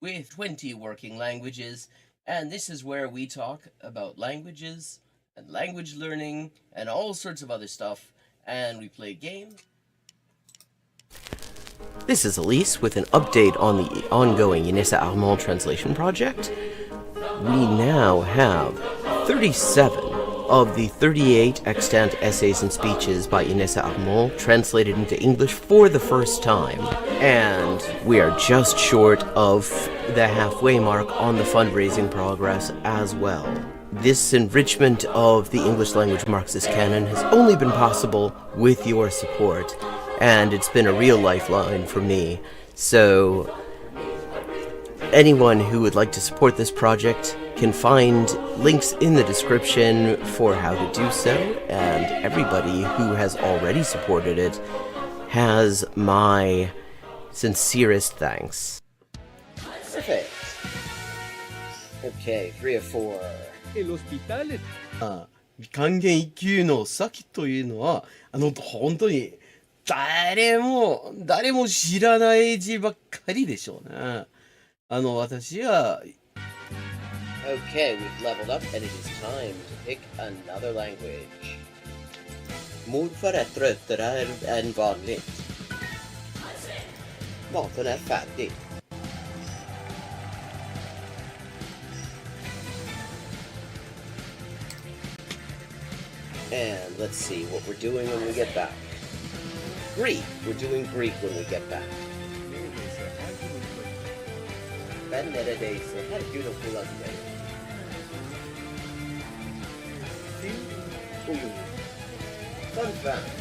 with 20 working languages, and this is where we talk about languages and language learning and all sorts of other stuff, and we play games. This is Elise with an update on the ongoing Inessa Armand translation project. We now have 37 of the 38 extant essays and speeches by Inessa Armand translated into English for the first time. And we are just short of the halfway mark on the fundraising progress as well. This enrichment of the English language Marxist canon has only been possible with your support, and it's been a real lifeline for me. So anyone who would like to support this project can find links in the description for how to do so, and everybody who has already supported it has my sincerest thanks. Perfect. Okay, 3 of 4. El hospital 還元一級の先というのは、本当に誰も知らない字ばっかりでしょうね。私は Okay, we've leveled up and it is time to pick another language. Morfar är tröttare än vanligt. Maten är färdig. And let's see what we're doing when we get back. Greek. We're doing Greek when we get back. Ben neredeyse her gün okula giderim. Fun fact.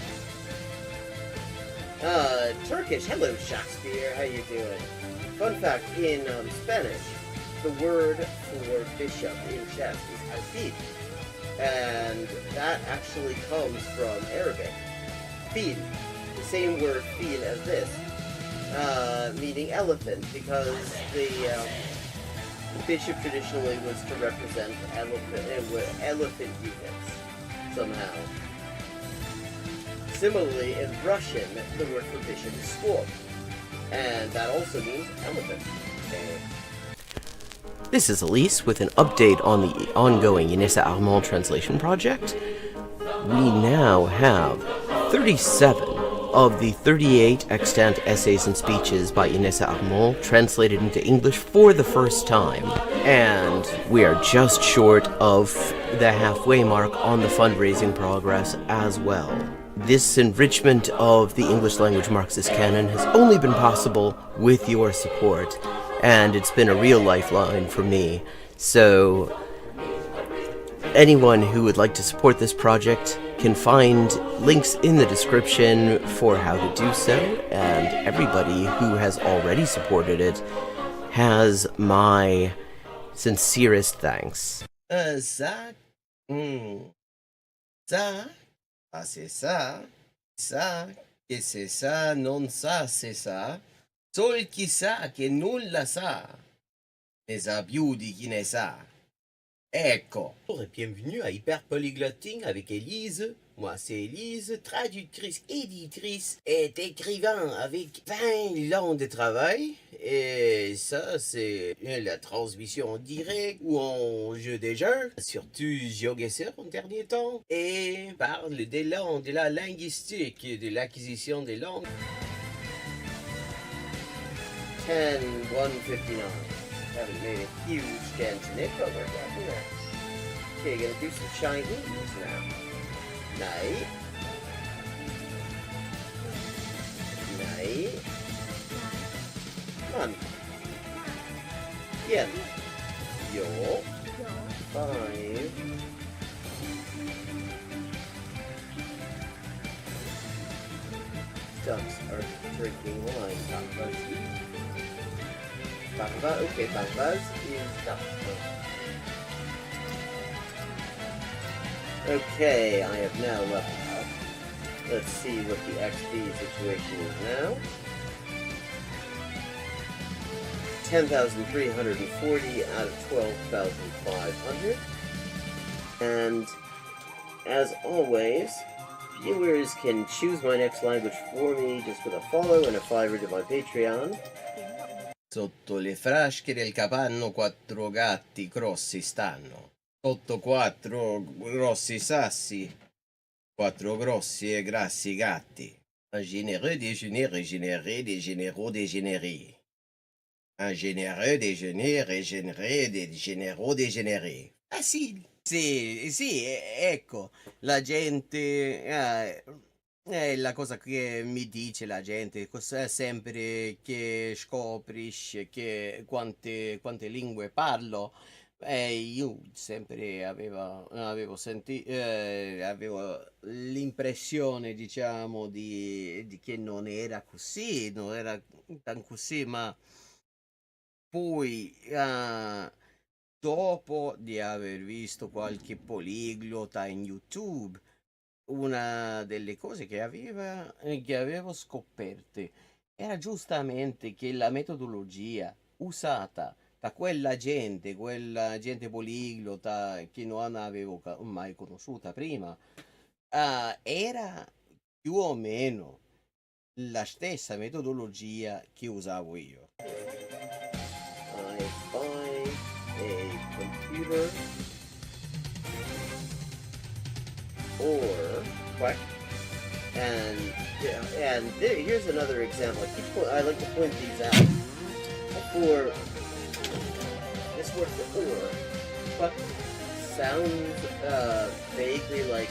Turkish. Hello, Shakespeare. How you doing? Fun fact, in Spanish, the word for bishop in chess is alfil. And that actually comes from Arabic. Fil. The same word fil as this. Meaning elephant, because the bishop traditionally was to represent elephant units somehow. Similarly, in Russian, the word for bishop is squab, and that also means elephant. Okay. This is Elise with an update on the ongoing Inessa Armand translation project. We now have 37 of the 38 extant essays and speeches by Inessa Armand translated into English for the first time, and we are just short of the halfway mark on the fundraising progress as well. This enrichment of the English language Marxist canon has only been possible with your support, and it's been a real lifeline for me. So anyone who would like to support this project can find links in the description for how to do so, and everybody who has already supported it has my sincerest thanks. Ça, c'est ça, que c'est ça, non ça, c'est ça. Sol chi sa che nulla sa, ne sa più di chi ne sa. Ecco. Bonjour et bienvenue à Hyperpolyglotting avec Élise. Moi, c'est Élise, traductrice, éditrice et écrivain avec 20 ans de travail. Et ça, c'est la transmission en direct ou en jeu des jeux, surtout GeoGuessr en dernier temps. Et parle des langues, de la linguistique, de l'acquisition des langues. 10-159. Haven't made a huge dent in it, but we're getting there. Okay, gonna do some Chinese now. Nej. Nej. Man. Bien. Yo. 5. Ducks are drinking wine. Bamba, okay, Bambas is duck. Okay, I have now leveled up. Let's see what the XP situation is now. 10,340 out of 12,500. And as always, viewers can choose my next language for me just with a follow and a $5 to my Patreon. Sotto le frasche del capanno 4 gatti grossi stanno. Sotto 4 grossi sassi, 4 grossi e grassi gatti. Un généreux déjeuner régénéré des généraux dégénérés. Un généreux déjeuner régénéré des généraux dégénérés. Facile. Sì, ecco, la gente... è la cosa che mi dice la gente, sempre che scoprisce che quante lingue parlo. Io sempre avevo l'impressione, diciamo, di che non era così, non era tan così, ma poi, dopo di aver visto qualche poliglota in YouTube, una delle cose che avevo scoperte era giustamente che la metodologia usata da quella gente poliglota che non avevo mai conosciuta prima, era più o meno la stessa metodologia che usavo io. I find a computer or what? Here's another example. I like to point these out. For this word for or, what sounds vaguely like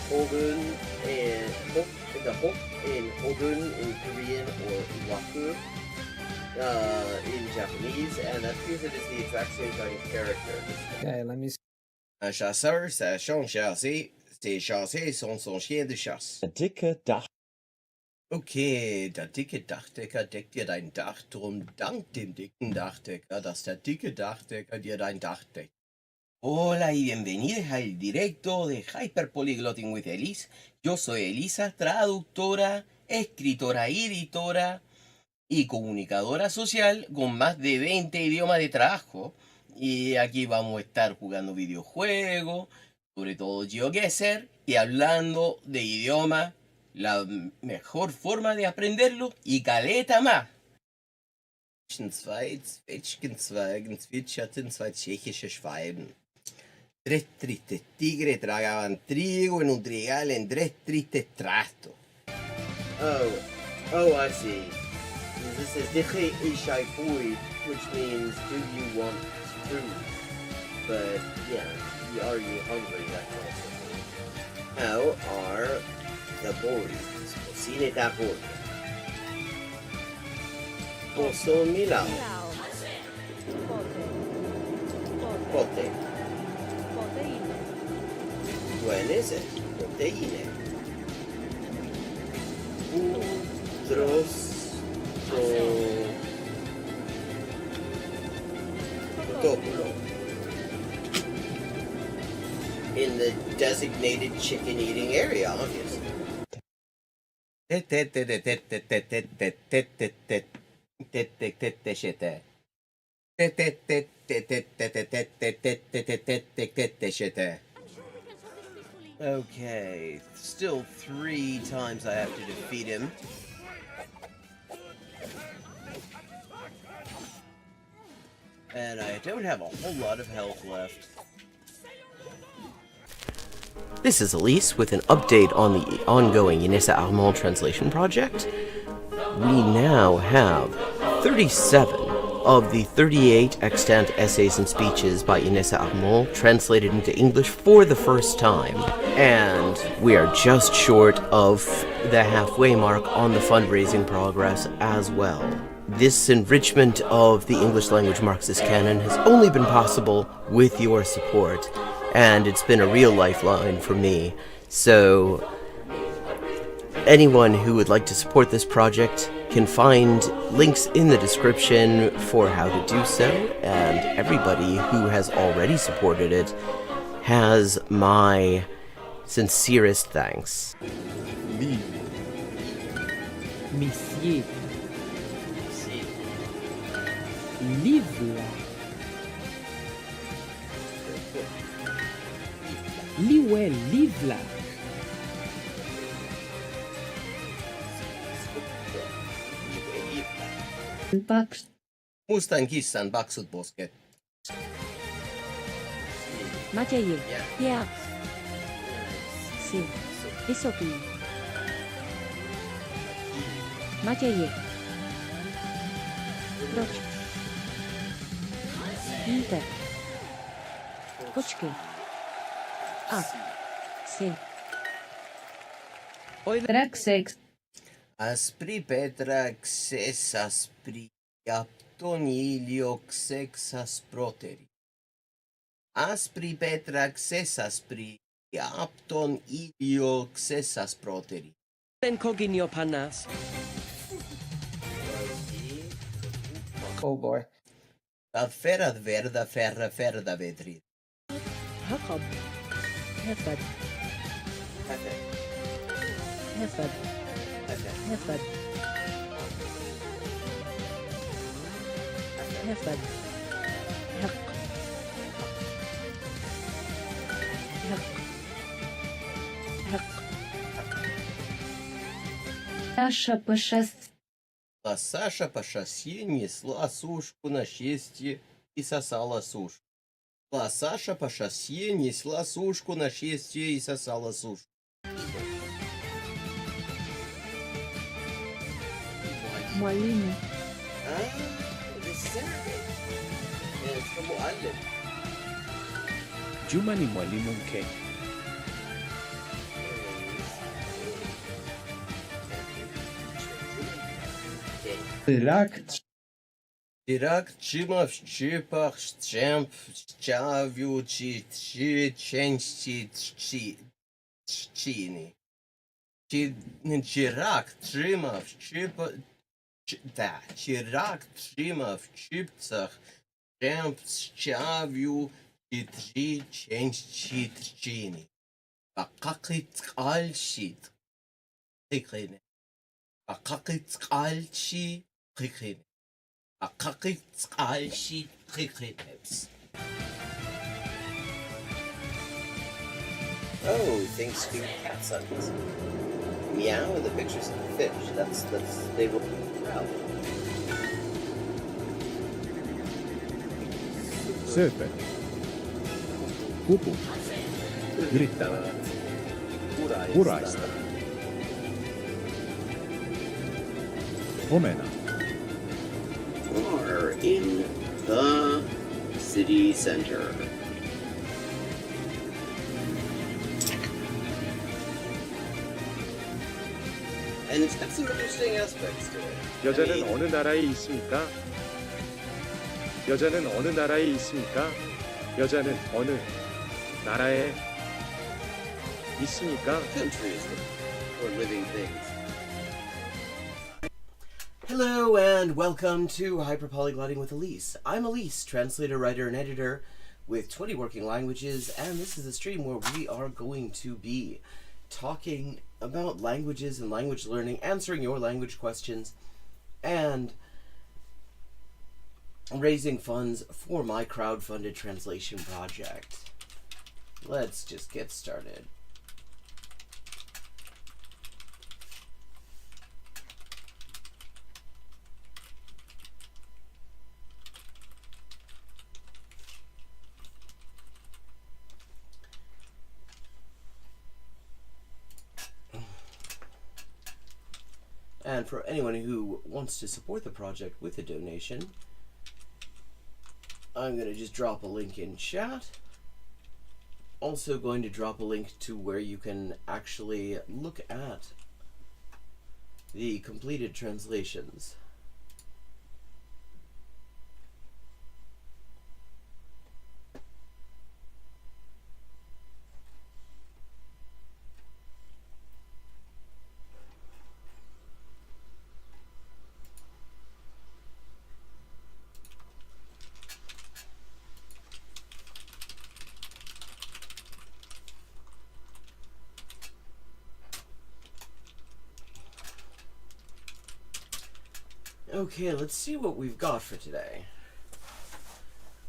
hogun and the hok in hogun in Korean or waku in Japanese, and that appears it is the exact same kind of character. Okay, let me see. Un chasseur, ça son chassé. Ses chassés sont son chien de chasse. Der dicke Dach. Okay, der dicke Dachdecker deckt dir dein Dach, drum dank dem dicken Dachdecker, dass der dicke Dachdecker dir dein Dach deckt. Hola y bienvenidos al directo de Hyperpolyglotting with Elise. Yo soy Elisa, traductora, escritora y editora y comunicadora social con más de 20 idiomas de trabajo. Y aquí vamos a estar jugando videojuegos, sobre todo GeoGuessr, y hablando de idioma, la mejor forma de aprenderlo y caleta más. Zwei Zwetschgenzweigen zwitscherten zwei tschechische Schwalben. Tres tristes tigres tragaban trigo en un trigal en tres tristes trastos. Oh, I see. This is Diche Ishai Fui, which means, do you want food? But, yeah, are you hungry? That's also. How are the boys? Cocine da boy. Posso Milao. Pote. Buenese. Proteine. Topolo. In the designated chicken eating area, obviously. Okay, still 3 times I have to defeat him. And I don't have a whole lot of health left. This is Elise with an update on the ongoing Inessa Armand translation project. We now have 37 of the 38 extant essays and speeches by Inessa Armand translated into English for the first time, and we are just short of the halfway mark on the fundraising progress as well. This enrichment of the English language Marxist canon has only been possible with your support, and it's been a real lifeline for me. So anyone who would like to support this project can find links in the description for how to do so, and everybody who has already supported it has my sincerest thanks. Monsieur. Livre. Liwe, livre. Bucks Mustan kissan paksut posket. Maciej. Yeah. Ja. Sy. Vysoký. Matěj. Proč? Jíte. Počkej. A. Sy. Track 6. Aspri Petra xes aspri apton ilio xex asproteri. Aspri Petra xes aspri apton ilio xes asproteri. En coginio panas. Oh boy. Da ferad verda ferra ferda vedri. Jakob. Hefed. Hefed. Hefed. Hefed. Hek. Hek. Hek. Саша по шоссе. А Саша по шоссе несла сушку на счастье и сосала сушку. А Саша по шоссе несла сушку на счастье и сосала сушку. Mwalimu. Juma ni mwalimu mke. Ирак чимав чипах чемп чавю чи ченчи чини. Чирак чимав чипа да чирак чимав чипцах чемп чавю чи ченчи чини. Бакакит алшит. Хикрин. Бакакит алши хикрин. Oh, Thanksgiving cat signs. Meow and the pictures of the fish. That's they were proud. Sööpel. Kubu. Üritavad. Uraista. Omena. Are in the city center. And it's got some interesting aspects to it. 여자는 어느 나라에 있습니까? 여자는 어느 나라에 있습니까? 여자는 어느 나라에 있습니까? Countries or living things. Hello and welcome to Hyperpolyglotting with Elise. I'm Elise, translator, writer, and editor with 20 working languages, and this is a stream where we are going to be talking about languages and language learning, answering your language questions, and raising funds for my crowdfunded translation project. Let's just get started. And for anyone who wants to support the project with a donation, I'm going to just drop a link in chat. Also going to drop a link to where you can actually look at the completed translations. Okay, let's see what we've got for today.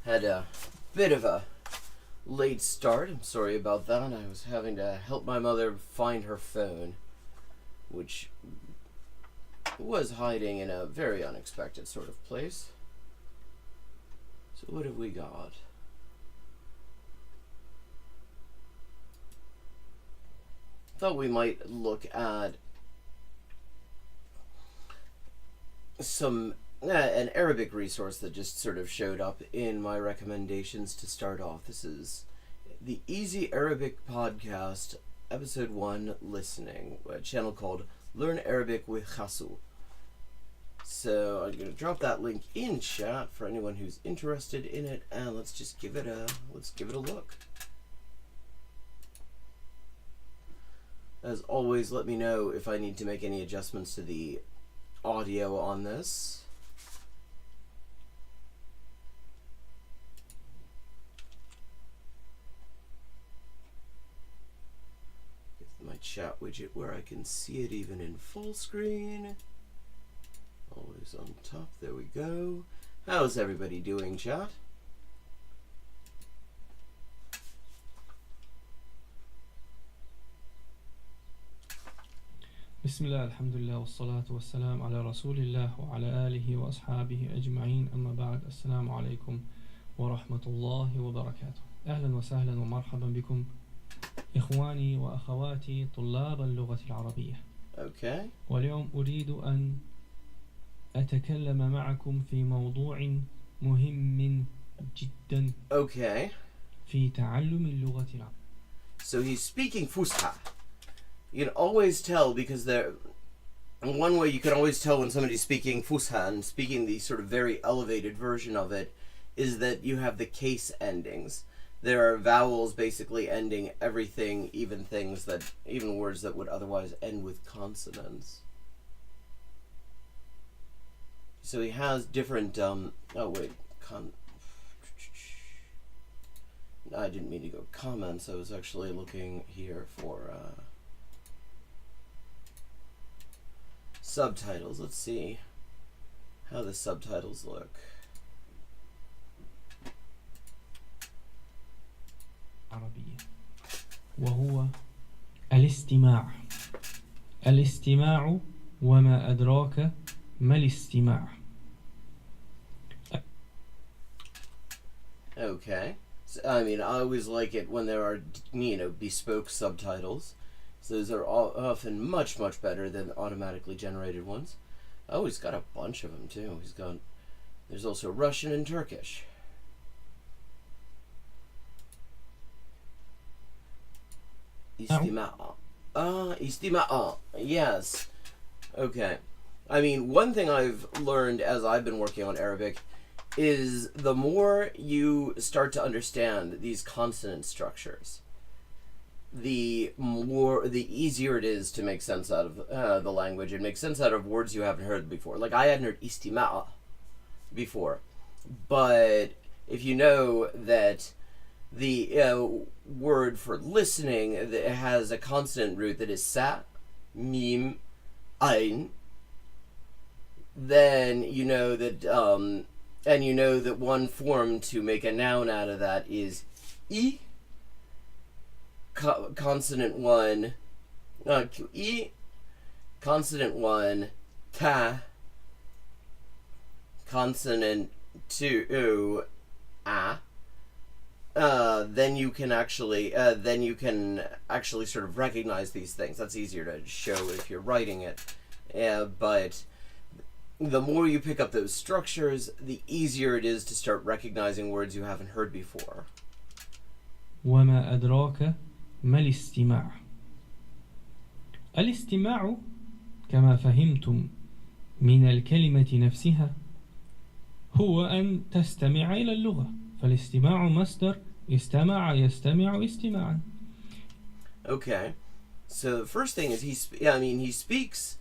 Had a bit of a late start. I'm sorry about that. I was having to help my mother find her phone, which was hiding in a very unexpected sort of place. So what have we got? Thought we might look at an Arabic resource that just sort of showed up in my recommendations to start off. This is the Easy Arabic Podcast, Episode 1, Listening, a channel called Learn Arabic with Khasu. So I'm going to drop that link in chat for anyone who's interested in it, and let's give it a look. As always, let me know if I need to make any adjustments to the audio on this. Get my chat widget where I can see it even in full screen. Always on top. There we go. How's everybody doing, chat? بسم الله الحمد لله والصلاة والسلام على رسول الله وعلى آله وأصحابه أجمعين أما بعد السلام عليكم ورحمة الله وبركاته أهلا وسهلا ومرحبا بكم إخواني وأخواتي طلاب اللغة العربية. Okay. واليوم أريد أن أتكلم معكم في موضوع مهم جدا Okay. في تعلم اللغة العربية. So he's speaking Fusha. You can always tell because in one way you can always tell when somebody's speaking Fusha and speaking the sort of very elevated version of it is that you have the case endings. There are vowels basically ending everything, even words that would otherwise end with consonants. So he has different, I didn't mean to go comments. I was actually looking here for subtitles. Let's see how the subtitles look. عربية وهو الاستماع. الاستماع وما أدراك ما الاستماع. Okay. So, I mean, I always like it when there are, bespoke subtitles. So those are often much, much better than automatically generated ones. Oh, he's got a bunch of them, too. There's also Russian and Turkish. Istima'a. Istima'a. Yes. Okay. I mean, one thing I've learned as I've been working on Arabic is the more you start to understand these consonant structures, the easier it is to make sense out of the language and make sense out of words you haven't heard before. Like, I hadn't heard istima'a before, but if you know that the word for listening that has a consonant root that is sa, mim, ain, then you know that and you know that one form to make a noun out of that is I, consonant 1, I, consonant 1, ta, consonant 2, a. Then you can actually sort of recognize these things. That's easier to show if you're writing it, but the more you pick up those structures, the easier it is to start recognizing words you haven't heard before. وما أدراك ما الاستماع. الاستماع كما فهمتم من الكلمة نفسها هو أن تستمع إلى اللغة. فالاستماع مصدر استمع يستمع استماعا. Okay, so the first thing is he speaks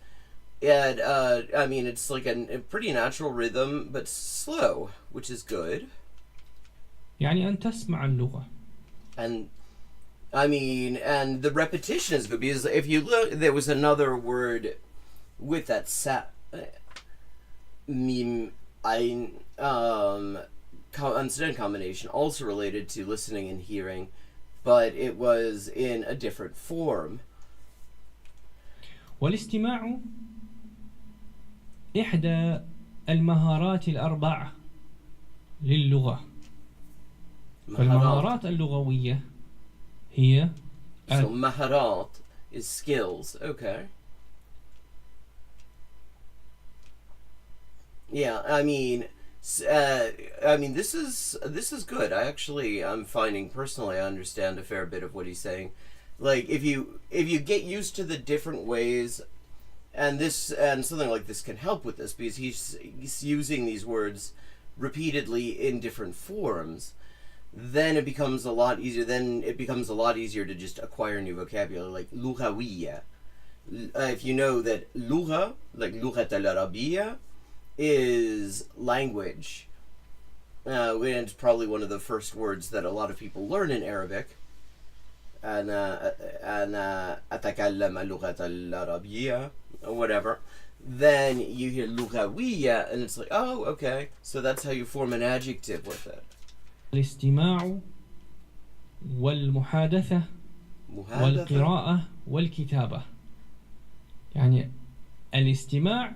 at it's like a pretty natural rhythm but slow, which is good. يعني أن تسمع اللغة. And the repetition is good because if you look, there was another word with that sa, mim, ain, consonant combination, also related to listening and hearing, but it was in a different form. والاستماع إحدى المهارات الأربع للغة. فالمهارات اللغوية هي So maharat is skills. Okay. Yeah, I mean, this is good. I'm finding personally, I understand a fair bit of what he's saying. Like, if you get used to the different ways, and something like this can help with this, because he's using these words repeatedly in different forms, then it becomes a lot easier. Then it becomes a lot easier to just acquire new vocabulary, like lughawiya. If you know that lugha, like lughat al-arabiyya, is language, and it's probably one of the first words that a lot of people learn in Arabic. أنا أتكلم اللغة العربية or whatever. Then you hear lughawiya, and it's like, oh, okay. So that's how you form an adjective with it. الاستماع والمحادثة والقراءة والكتابة. يعني الاستماع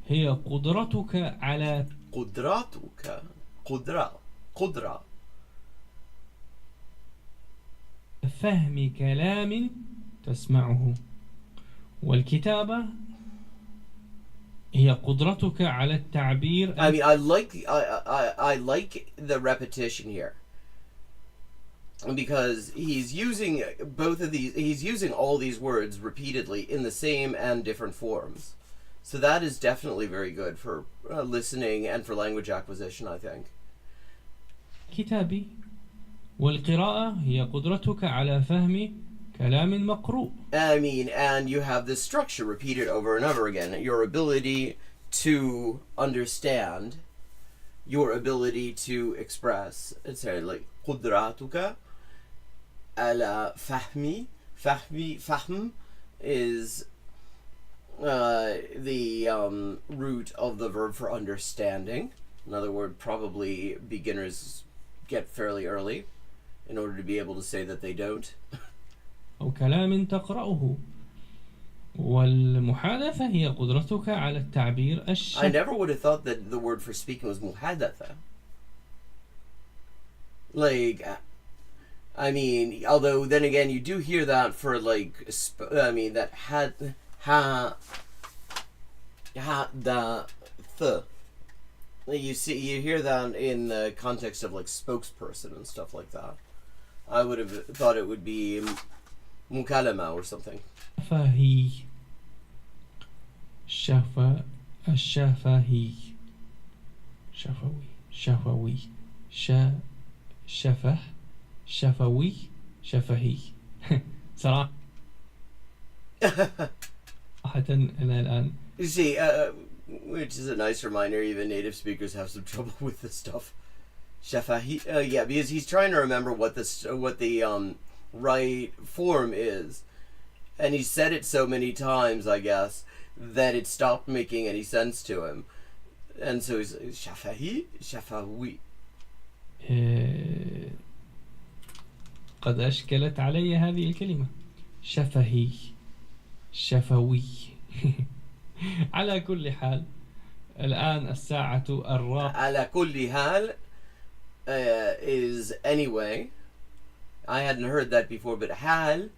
هي قدرتك على قدرة فهم كلام تسمعه، والكتابة هي قدرتك على التعبير. I mean, I like the repetition here, because he's using both of these. He's using all these words repeatedly in the same and different forms. So that is definitely very good for listening and for language acquisition, I think. كتابي والقراءة هي قدرتك على فهم كلام مقروء. I mean, and you have this structure repeated over and over again. Your ability to understand, your ability to express. It's like قدراتك على فهم. فهم is the root of the verb for understanding. Another word probably beginners get fairly early in order to be able to say that they don't. أو كلام تقرأه. والمحادثة هي قدرتك على التعبير I never would have thought that the word for speaking was muhadatha. Like, I mean, although then again you do hear that for like, I mean that you hear that in the context of like spokesperson and stuff like that. I would have thought it would be mukalama or something. شفهي الشفهي شفوي شفه شفوي شفهي. صراحة إلى الآن. You see, which is a nice reminder, even native speakers have some trouble with this stuff. Shafahi, yeah, because he's trying to remember what the right form is, and he said it so many times, I guess, that it stopped making any sense to him, and so he's shafahi, shafawi. قد أشكلت علي هذه الكلمة شفهي شفوي. على كل حال الآن الساعة الرابعة. على كل حال is anyway. I hadn't heard that before, but hal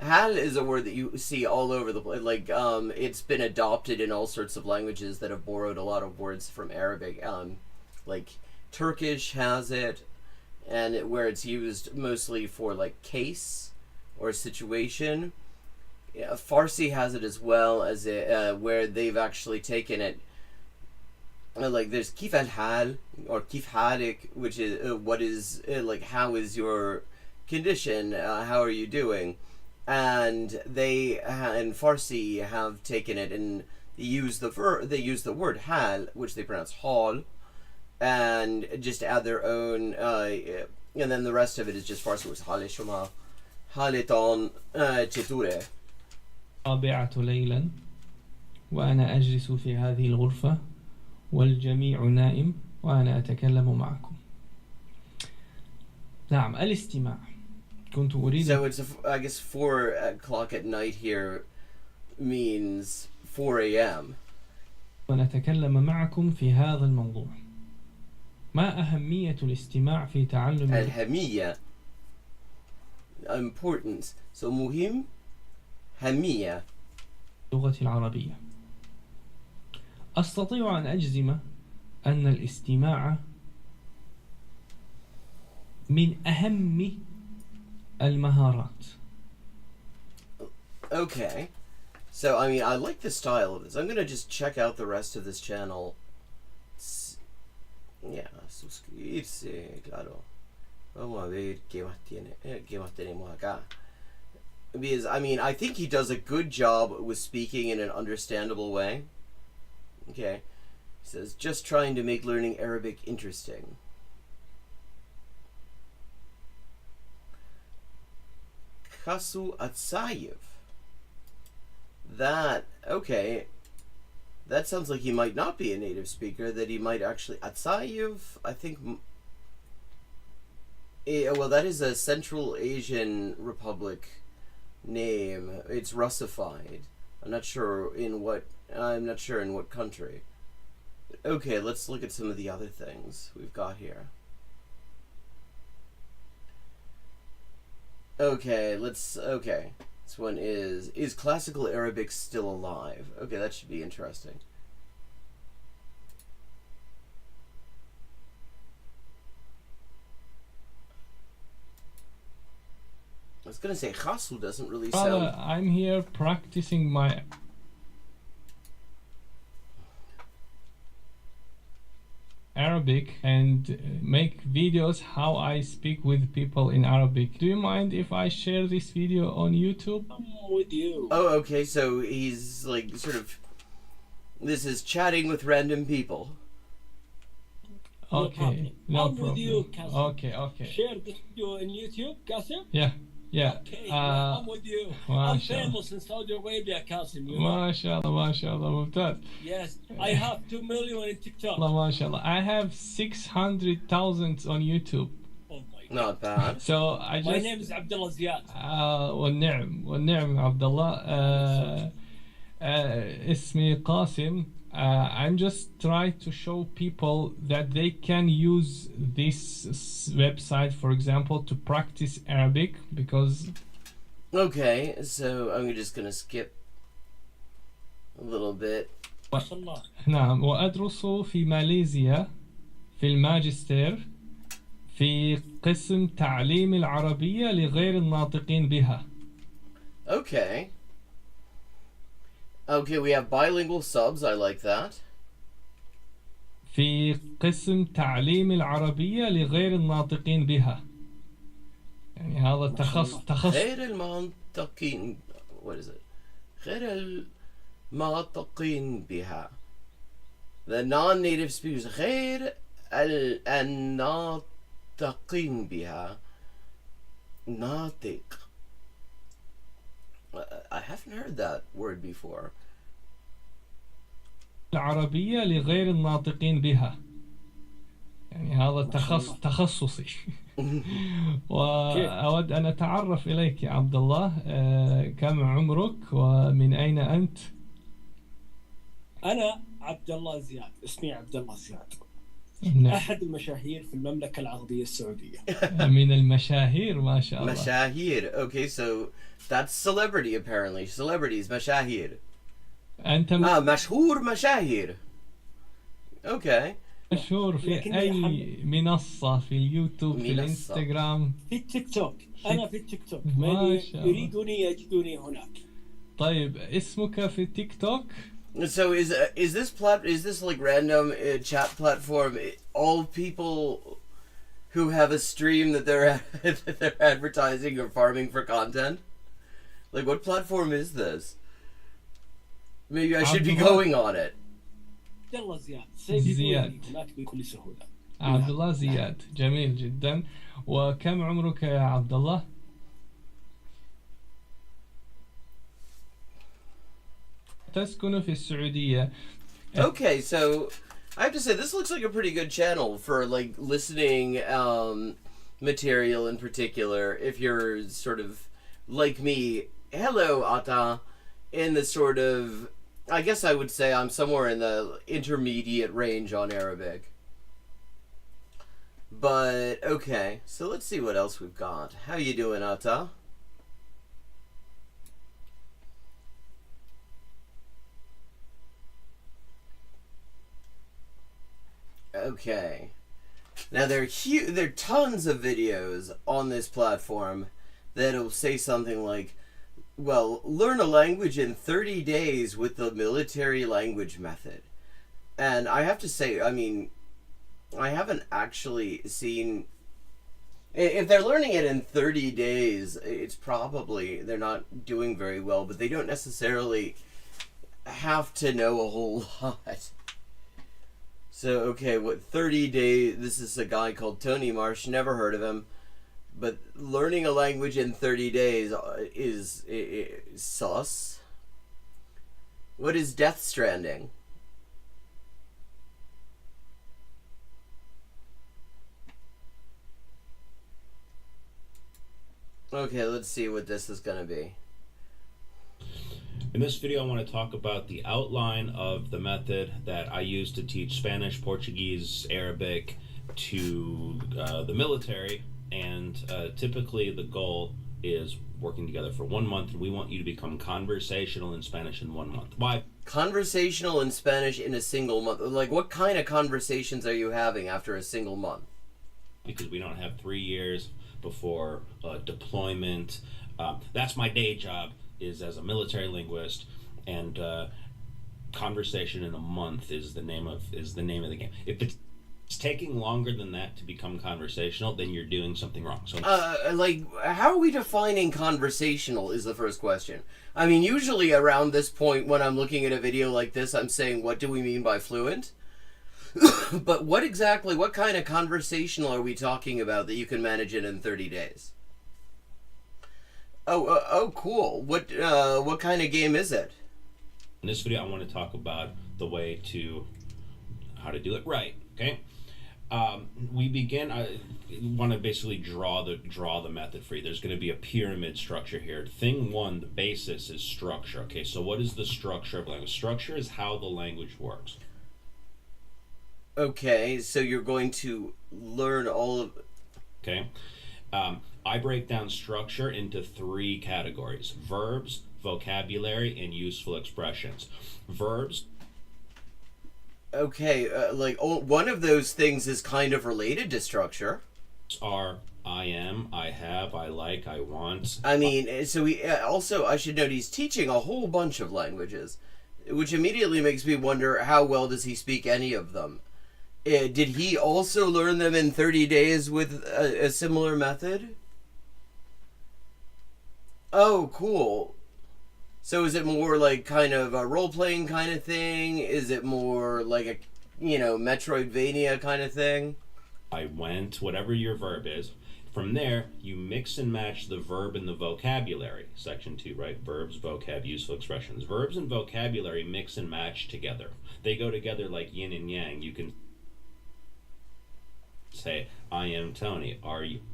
is a word that you see all over the place. Like, it's been adopted in all sorts of languages that have borrowed a lot of words from Arabic. Like Turkish has it, and where it's used mostly for like case or situation. Yeah, Farsi has it as well, as where they've actually taken it. Like there's kif al hal or kif halik, which is what is like how is your condition, how are you doing, and they in Farsi have taken it and they use the word hal, which they pronounce hal, and just add their own, and then the rest of it is just Farsi, which is hale shuma haleton cheture. الرابعة ليلا وأنا أجلس في هذه الغرفة والجميع نائم وأنا أتكلم معكم. نعم الاستماع. كنت أريد. So it's I guess 4 o'clock at night here means 4 a.m. ونتكلم معكم في هذا الموضوع. ما أهمية الاستماع في تعلم الهمية importance. So مهم همية. اللغة العربية. أستطيع أن أجزم أن الاستماع من أهم المهارات. Okay. So, I mean, I like the style of this. I'm gonna just check out the rest of this channel. Yeah, suscribirse, claro. Vamos a ver qué más tenemos acá. Because, I mean, I think he does a good job with speaking in an understandable way. Okay. He says, just trying to make learning Arabic interesting. Kasu Atsayev. That, okay. That sounds like he might not be a native speaker, that he might actually... Atsayev, I think... well, that is a Central Asian Republic name. It's Russified. I'm not sure in what country. Okay, let's look at some of the other things we've got here. Okay, okay. This one is classical Arabic still alive? Okay, that should be interesting. I was gonna say Khasu doesn't really sound... I'm here practicing my Arabic and make videos how I speak with people in Arabic. Do you mind if I share this video on YouTube? I'm with you. Oh, okay, so he's like sort of... This is chatting with random people. Okay, no I'm problem. with you, Qasim. Okay. Share this video on YouTube, Qasim? Yeah. Okay, I'm with you. I'm famous in Saudi Arabia, Qasim. You know? ما شاء الله ممتاز. Yes, I have 2 million in TikTok. ما شاء الله. I have 600,000 on YouTube. Oh my God. Not bad. So I just... My name is Abdullah Ziad. والنعم عبد الله. اسمي قاسم. I'm just trying to show people that they can use this website, for example, to practice Arabic, because... Okay, so I'm just gonna skip a little bit. نعم، وأدرس في ماليزيا في الماجستير في قسم تعليم العربية لغير الناطقين بها. Okay. Okay, we have bilingual subs. I like that. في قسم تعليم العربية لغير الناطقين بها. يعني هذا تخصص غير المنطقين. What is it? غير المنطقين بها. The non-native speakers. غير الناطقين بها. ناطق. I haven't heard that word before. العربية لغير الناطقين بها. يعني هذا تخصصي. وأود أن أتعرف إليك يا عبد الله. كم عمرك ومن أين أنت؟ أنا عبد الله زياد. اسمي عبد الله زياد. أحد المشاهير في المملكة العربية السعودية. من المشاهير ما شاء الله. مشاهير. Okay, so that's celebrity apparently. Celebrities, مشاهير. أنت مشهور مشاهير. Okay. مشهور في أي منصة؟ في اليوتيوب، في الانستغرام؟ في التيك توك. أنا في التيك توك. ما شاء الله. يريدوني يجدوني هناك. طيب اسمك في التيك توك؟ So is this like random chat platform all people who have a stream that they're advertising or farming for content? Like, what platform is this? Maybe I should be going on it. عبد الله زياد. زياد. هناك بكل سهولة. عبد الله زياد، جميل جدا. وكم عمرك يا عبد الله؟ تسكن في السعودية. Okay, so I have to say this looks like a pretty good channel for like listening material in particular. If you're sort of like me, hello Ata, in the sort of, I guess I would say I'm somewhere in the intermediate range on Arabic. But okay, so let's see what else we've got. How you doing, Ata? Okay. Now there are tons of videos on this platform that'll say something like, well, learn a language in 30 days with the military language method. And I have to say, I mean, I haven't actually seen... If they're learning it in 30 days, it's probably they're not doing very well, but they don't necessarily have to know a whole lot. So, okay, what 30 days... This is a guy called Tony Marsh, never heard of him. But learning a language in 30 days is sus. What is Death Stranding? Okay, let's see what this is going to be. In this video, I want to talk about the outline of the method that I use to teach Spanish, Portuguese, Arabic to the military. And typically the goal is working together for 1 month, and we want you to become conversational in Spanish in 1 month. Why? Conversational in Spanish in a single month. Like, what kind of conversations are you having after a single month? Because we don't have 3 years before deployment. That's my day job, is as a military linguist, and conversation in a month is the name of the game. If it's taking longer than that to become conversational, then you're doing something wrong. So, like, how are we defining conversational is the first question. I mean, usually around this point when I'm looking at a video like this, I'm saying, what do we mean by fluent? But what kind of conversational are we talking about that you can manage it in 30 days? Oh, cool. What kind of game is it? In this video, I want to talk about the way to how to do it right. Okay. We begin. I want to basically draw the method for you. There's going to be a pyramid structure here. Thing one, the basis is structure. Okay, so what is the structure of language? Structure is how the language works. Okay, so you're going to learn all of... Okay. I break down structure into 3 categories: verbs, vocabulary, and useful expressions. Verbs. Okay, one of those things is kind of related to structure. Are I am, I have, I like, I want. I mean, so I should note he's teaching a whole bunch of languages, which immediately makes me wonder, how well does he speak any of them? Did he also learn them in 30 days with a similar method? Oh, cool. So is it more like kind of a role-playing kind of thing? Is it more like a, Metroidvania kind of thing? I went, whatever your verb is. From there, you mix and match the verb and the vocabulary. Section 2, right? Verbs, vocab, useful expressions. Verbs and vocabulary mix and match together. They go together like yin and yang. You can say, I am Tony.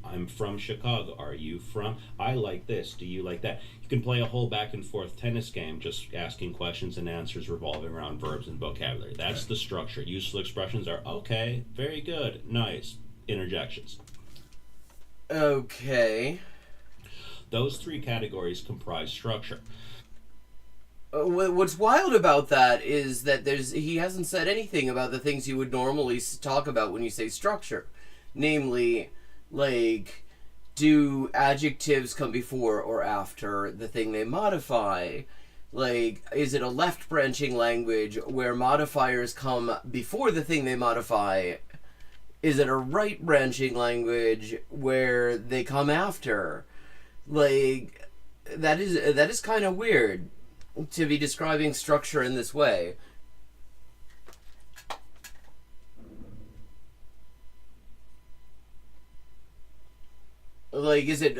I'm from Chicago. Are you from? I like this. Do you like that? You can play a whole back and forth tennis game, just asking questions and answers revolving around verbs and vocabulary. That's the structure. Useful expressions are okay, very good, nice. Interjections. Okay. Those 3 categories comprise structure. What's wild about that is that he hasn't said anything about the things you would normally talk about when you say structure. Namely, like, do adjectives come before or after the thing they modify? Like, is it a left branching language where modifiers come before the thing they modify? Is it a right branching language where they come after? Like, that is kind of weird to be describing structure in this way. Like, is it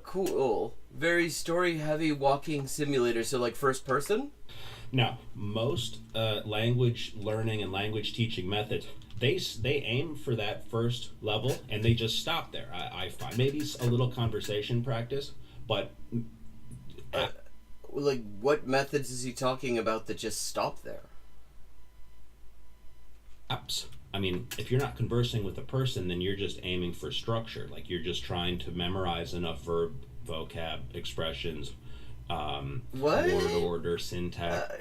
cool, very story heavy walking simulator, so like first person? Now, most language learning and language teaching methods, they aim for that first level and they just stop there. I find maybe a little conversation practice, but like, what methods is he talking about that just stop there? Apps. I mean, if you're not conversing with a person, then you're just aiming for structure. Like you're just trying to memorize enough verb, vocab, expressions, word order, syntax.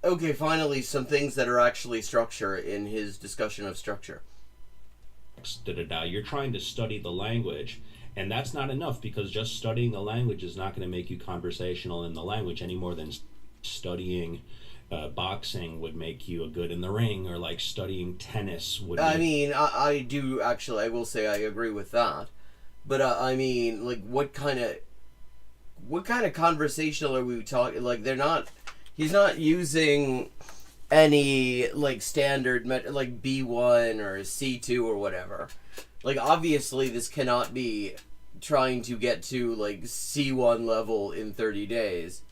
Okay, finally, some things that are actually structure in his discussion of structure. You're trying to study the language, and that's not enough, because just studying the language is not going to make you conversational in the language any more than studying boxing would make you a good in the ring, or like studying tennis would. I mean, I do actually. I will say I agree with that, but I mean, like, what kind of conversational are we talking? Like, they're not. He's not using any like standard like B1 or C2 or whatever. Like, obviously, this cannot be trying to get to like C1 level in 30 days.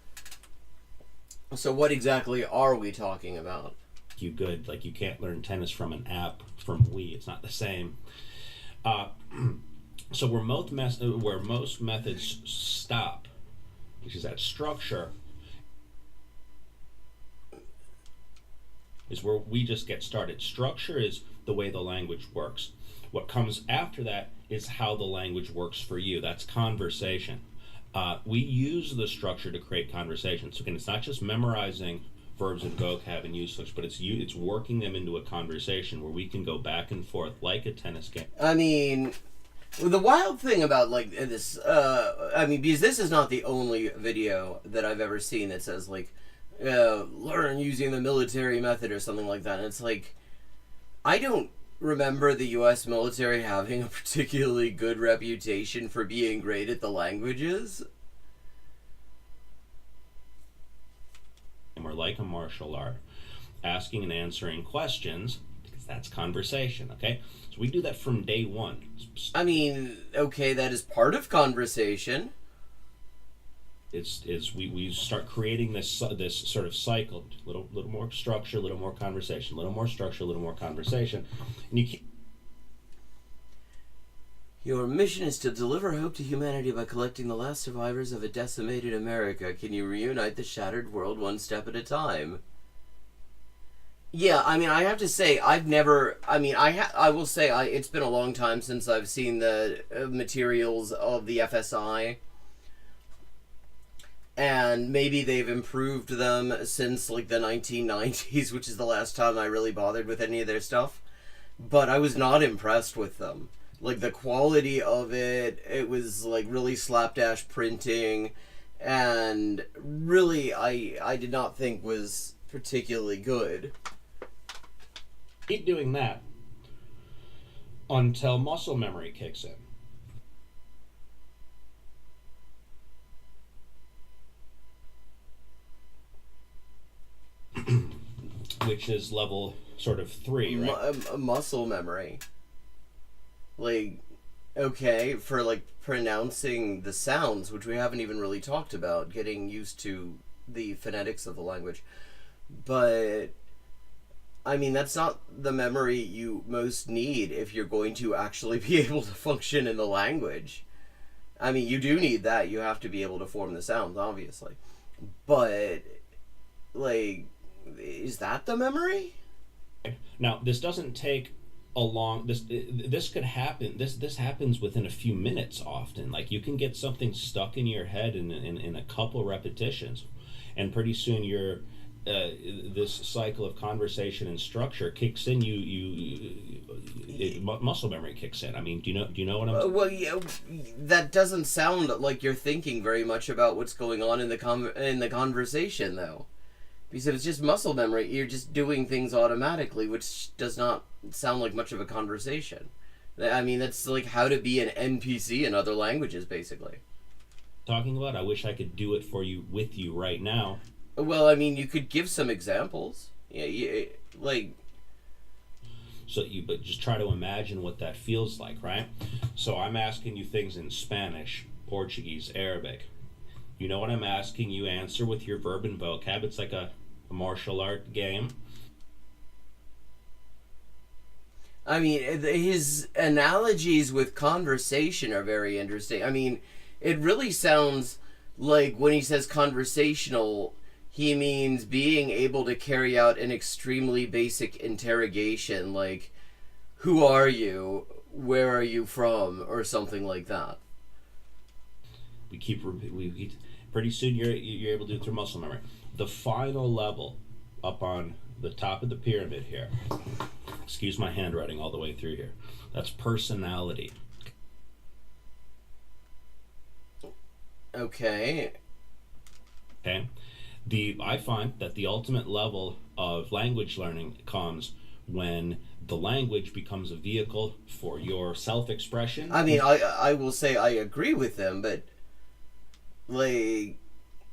So what exactly are we talking about? You good? Like, you can't learn tennis from an app from Wii. It's not the same. So where most methods stop, which is at structure, is where we just get started. Structure is the way the language works. What comes after that is how the language works for you. That's conversation. We use the structure to create conversation. So again, it's not just memorizing verbs and vocab and usage, but it's working them into a conversation where we can go back and forth like a tennis game. I mean, the wild thing about like this, I mean, because this is not the only video that I've ever seen that says like, learn using the military method or something like that. And it's like, I don't remember the U.S. military having a particularly good reputation for being great at the languages. And we're like a martial art, asking and answering questions, because that's conversation, okay? So we do that from day one. I mean, okay, that is part of conversation. We start creating this sort of cycle, little more structure, a little more conversation, a little more structure, a little more conversation, and you keep. Your mission is to deliver hope to humanity by collecting the last survivors of a decimated America. Can you reunite the shattered world one step at a time? Yeah, I mean, I have to say, I've never. I mean, I will say, it's been a long time since I've seen the materials of the FSI. And maybe they've improved them since like the 1990s, which is the last time I really bothered with any of their stuff. But I was not impressed with them. Like, the quality of it was like really slapdash printing, and really I did not think was particularly good. Keep doing that until muscle memory kicks in. Which is level sort of 3, right? Muscle memory. Like, okay, for like pronouncing the sounds, which we haven't even really talked about, getting used to the phonetics of the language. But, I mean, that's not the memory you most need if you're going to actually be able to function in the language. I mean, you do need that. You have to be able to form the sounds, obviously. But, like, is that the memory? Now, this doesn't take a long. This could happen. This happens within a few minutes often. Like, you can get something stuck in your head in a couple repetitions, and pretty soon you're this cycle of conversation and structure kicks in. Muscle memory kicks in. I mean, do you know what I'm saying? Well, yeah, that doesn't sound like you're thinking very much about what's going on in the conversation, though. Because if it's just muscle memory, you're just doing things automatically, which does not sound like much of a conversation. I mean, that's like how to be an NPC in other languages, basically. Talking about, I wish I could do it for you with you right now. Well, I mean, you could give some examples. Yeah, like. But just try to imagine what that feels like, right? So I'm asking you things in Spanish, Portuguese, Arabic. You know what I'm asking you? Answer with your verb and vocab. It's like a martial art game. I mean, his analogies with conversation are very interesting. I mean, it really sounds like when he says conversational, he means being able to carry out an extremely basic interrogation, like, who are you, where are you from, or something like that. Pretty soon you're able to do it through muscle memory. The final level up on the top of the pyramid here, excuse my handwriting all the way through here, that's personality. Okay. I find that the ultimate level of language learning comes when the language becomes a vehicle for your self-expression. I mean, I will say I agree with them, but, like,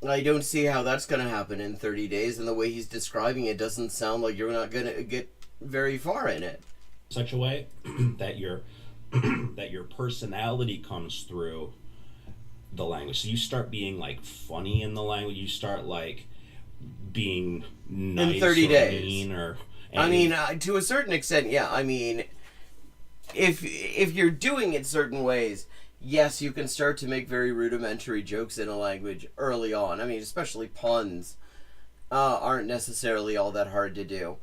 I don't see how that's going to happen in 30 days, and the way he's describing it doesn't sound like you're not going to get very far in it. Such a way that your personality comes through the language. So you start being, like, funny in the language. You start, like, being nice in 30 or days. mean or... I mean, to a certain extent, yeah. I mean, if you're doing it certain ways, yes, you can start to make very rudimentary jokes in a language early on. I mean, especially puns aren't necessarily all that hard to do.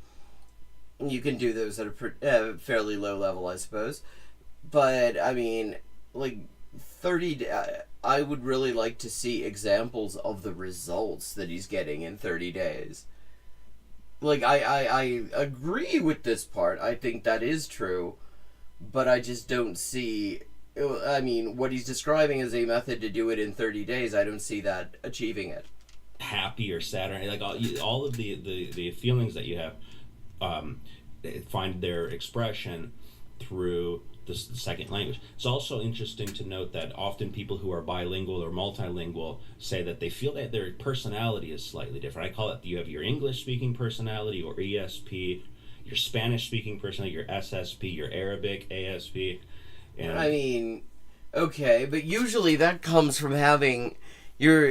You can do those at a fairly low level, I suppose. But, I mean, like, 30... I would really like to see examples of the results that he's getting in 30 days. Like, I agree with this part. I think that is true. But I just don't see... I mean, what he's describing as a method to do it in 30 days, I don't see that achieving it. Happy or sad, or like all of the feelings that you have find their expression through the second language. It's also interesting to note that often people who are bilingual or multilingual say that they feel that their personality is slightly different. I call it, you have your English speaking personality, or ESP, your Spanish speaking personality, your SSP, your Arabic ASP. And I mean, okay, but usually that comes from having your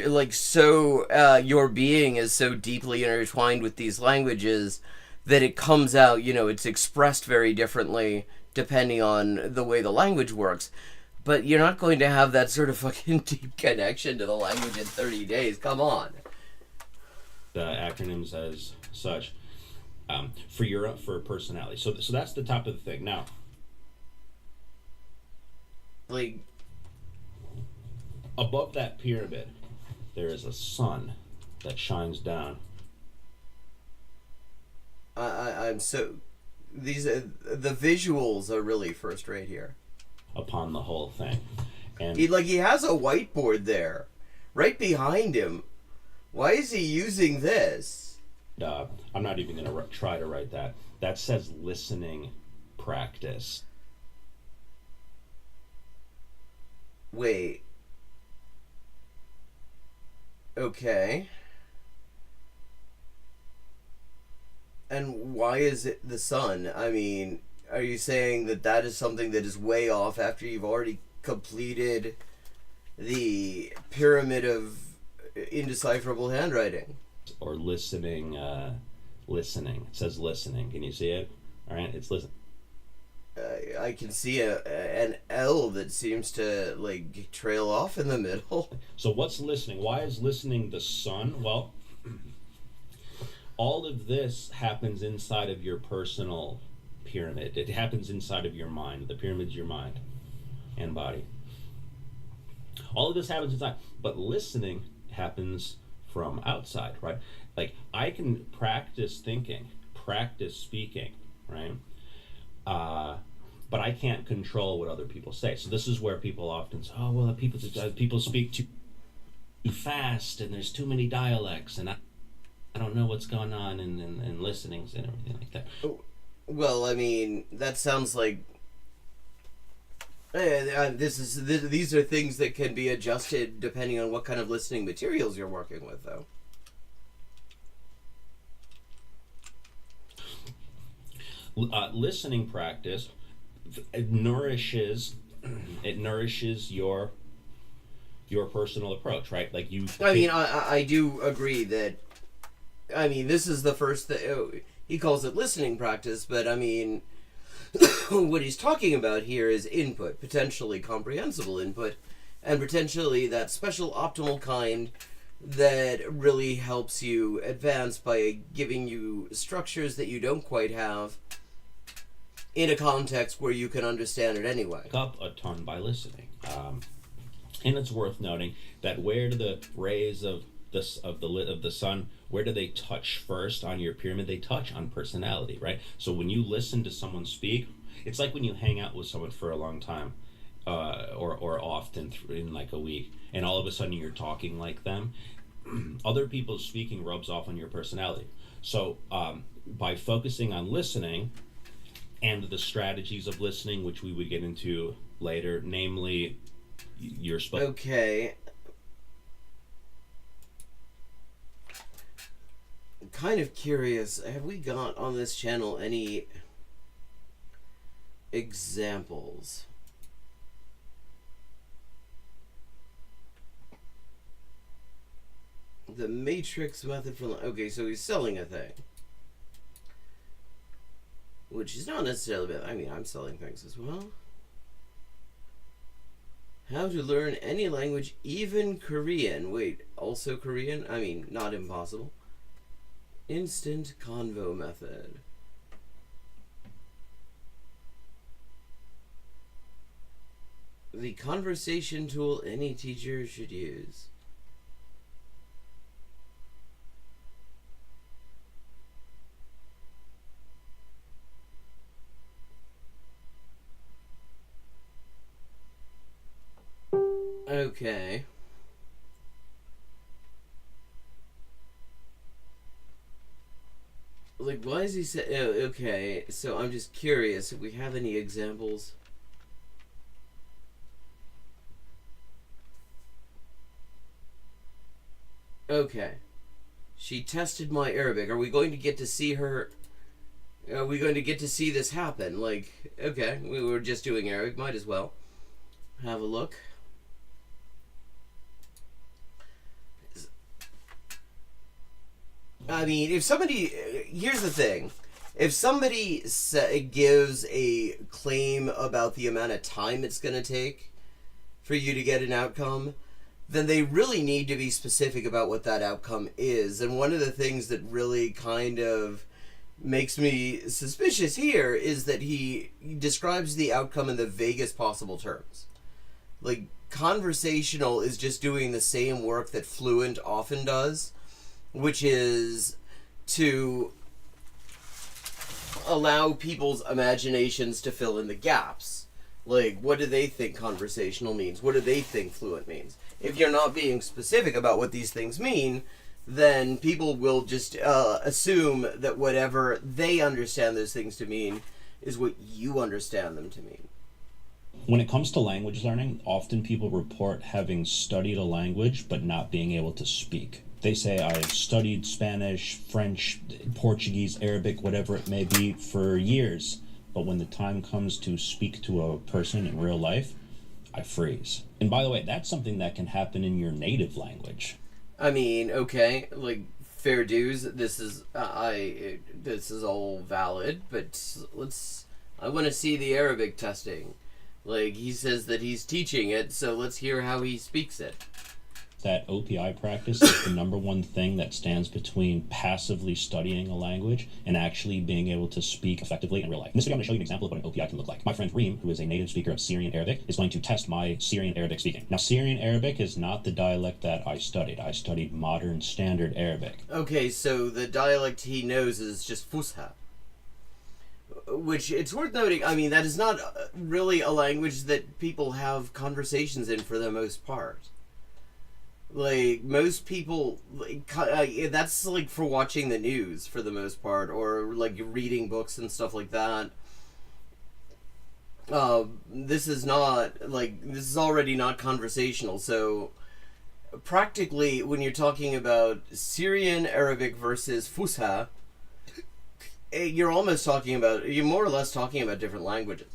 being is so deeply intertwined with these languages that it comes out, it's expressed very differently depending on the way the language works. But you're not going to have that sort of fucking deep connection to the language in 30 days. Come on. The acronyms as such for personality. So that's the top of the thing. Now, like, above that pyramid, there is a sun that shines down. I'm so... the visuals are really first rate here. Upon the whole thing. And he has a whiteboard there, right behind him. Why is he using this? I'm not even going to try to write that. That says listening practice. Wait. Okay. And why is it the sun? I mean, are you saying that is something that is way off after you've already completed the pyramid of indecipherable handwriting? Or listening, listening. It says listening. Can you see it? All right, it's listen. I can see an L that seems to, like, trail off in the middle. So what's listening? Why is listening the sun? Well, all of this happens inside of your personal pyramid. It happens inside of your mind. The pyramid's your mind and body. All of this happens inside, but listening happens from outside, right? Like, I can practice thinking, practice speaking, right? But I can't control what other people say. So this is where people often say, oh, well, people speak too fast, and there's too many dialects, and I don't know what's going on in listenings and everything like that. Well, I mean, that sounds like these are things that can be adjusted depending on what kind of listening materials you're working with, though. Listening practice nourishes your personal approach, right? Like I mean, I do agree that. I mean, this is the first he calls it listening practice, but I mean, what he's talking about here is input, potentially comprehensible input, and potentially that special optimal kind that really helps you advance by giving you structures that you don't quite have in a context where you can understand it anyway. Up a ton by listening. And it's worth noting that where do the rays of the sun, where do they touch first on your pyramid? They touch on personality, right? So when you listen to someone speak, it's like when you hang out with someone for a long time, or often in like a week, and all of a sudden you're talking like them. Other people's speaking rubs off on your personality. So by focusing on listening and the strategies of listening, which we would get into later, namely you're supposed. Okay. I'm kind of curious, have we got on this channel any examples? The matrix method for... Okay, so he's selling a thing. Which is not necessarily bad. I mean, I'm selling things as well. How to learn any language, even Korean. Wait, also Korean? I mean, not impossible. Instant convo method. The conversation tool any teacher should use. Okay. Like, why is he say? Oh, okay, so I'm just curious if we have any examples. Okay. She tested my Arabic. Are we going to get to see her? Are we going to get to see this happen? Like, okay, we were just doing Arabic. Might as well have a look. I mean, if somebody... Here's the thing. If somebody gives a claim about the amount of time it's going to take for you to get an outcome, then they really need to be specific about what that outcome is. And one of the things that really kind of makes me suspicious here is that he describes the outcome in the vaguest possible terms. Like, conversational is just doing the same work that fluent often does, which is to allow people's imaginations to fill in the gaps. Like, what do they think conversational means? What do they think fluent means? If you're not being specific about what these things mean, then people will just assume that whatever they understand those things to mean is what you understand them to mean. When it comes to language learning, often people report having studied a language but not being able to speak. They say, I've studied Spanish, French, Portuguese, Arabic, whatever it may be, for years, but when the time comes to speak to a person in real life, I freeze. And by the way, that's something that can happen in your native language. I mean, okay, like, fair dues, this is all valid, but I want to see the Arabic testing. Like, he says that he's teaching it, so let's hear how he speaks it. That OPI practice is the number one thing that stands between passively studying a language and actually being able to speak effectively in real life. In this video, I'm going to show you an example of what an OPI can look like. My friend Reem, who is a native speaker of Syrian Arabic, is going to test my Syrian Arabic speaking. Now, Syrian Arabic is not the dialect that I studied. I studied modern standard Arabic. Okay, so the dialect he knows is just Fusha. Which, it's worth noting, I mean, that is not really a language that people have conversations in for the most part. Like, most people, like, that's, like, for watching the news, for the most part, or, like, reading books and stuff like that. This is not, like, this is already not conversational, so practically, when you're talking about Syrian Arabic versus Fusha, you're almost talking about, you're more or less talking about different languages.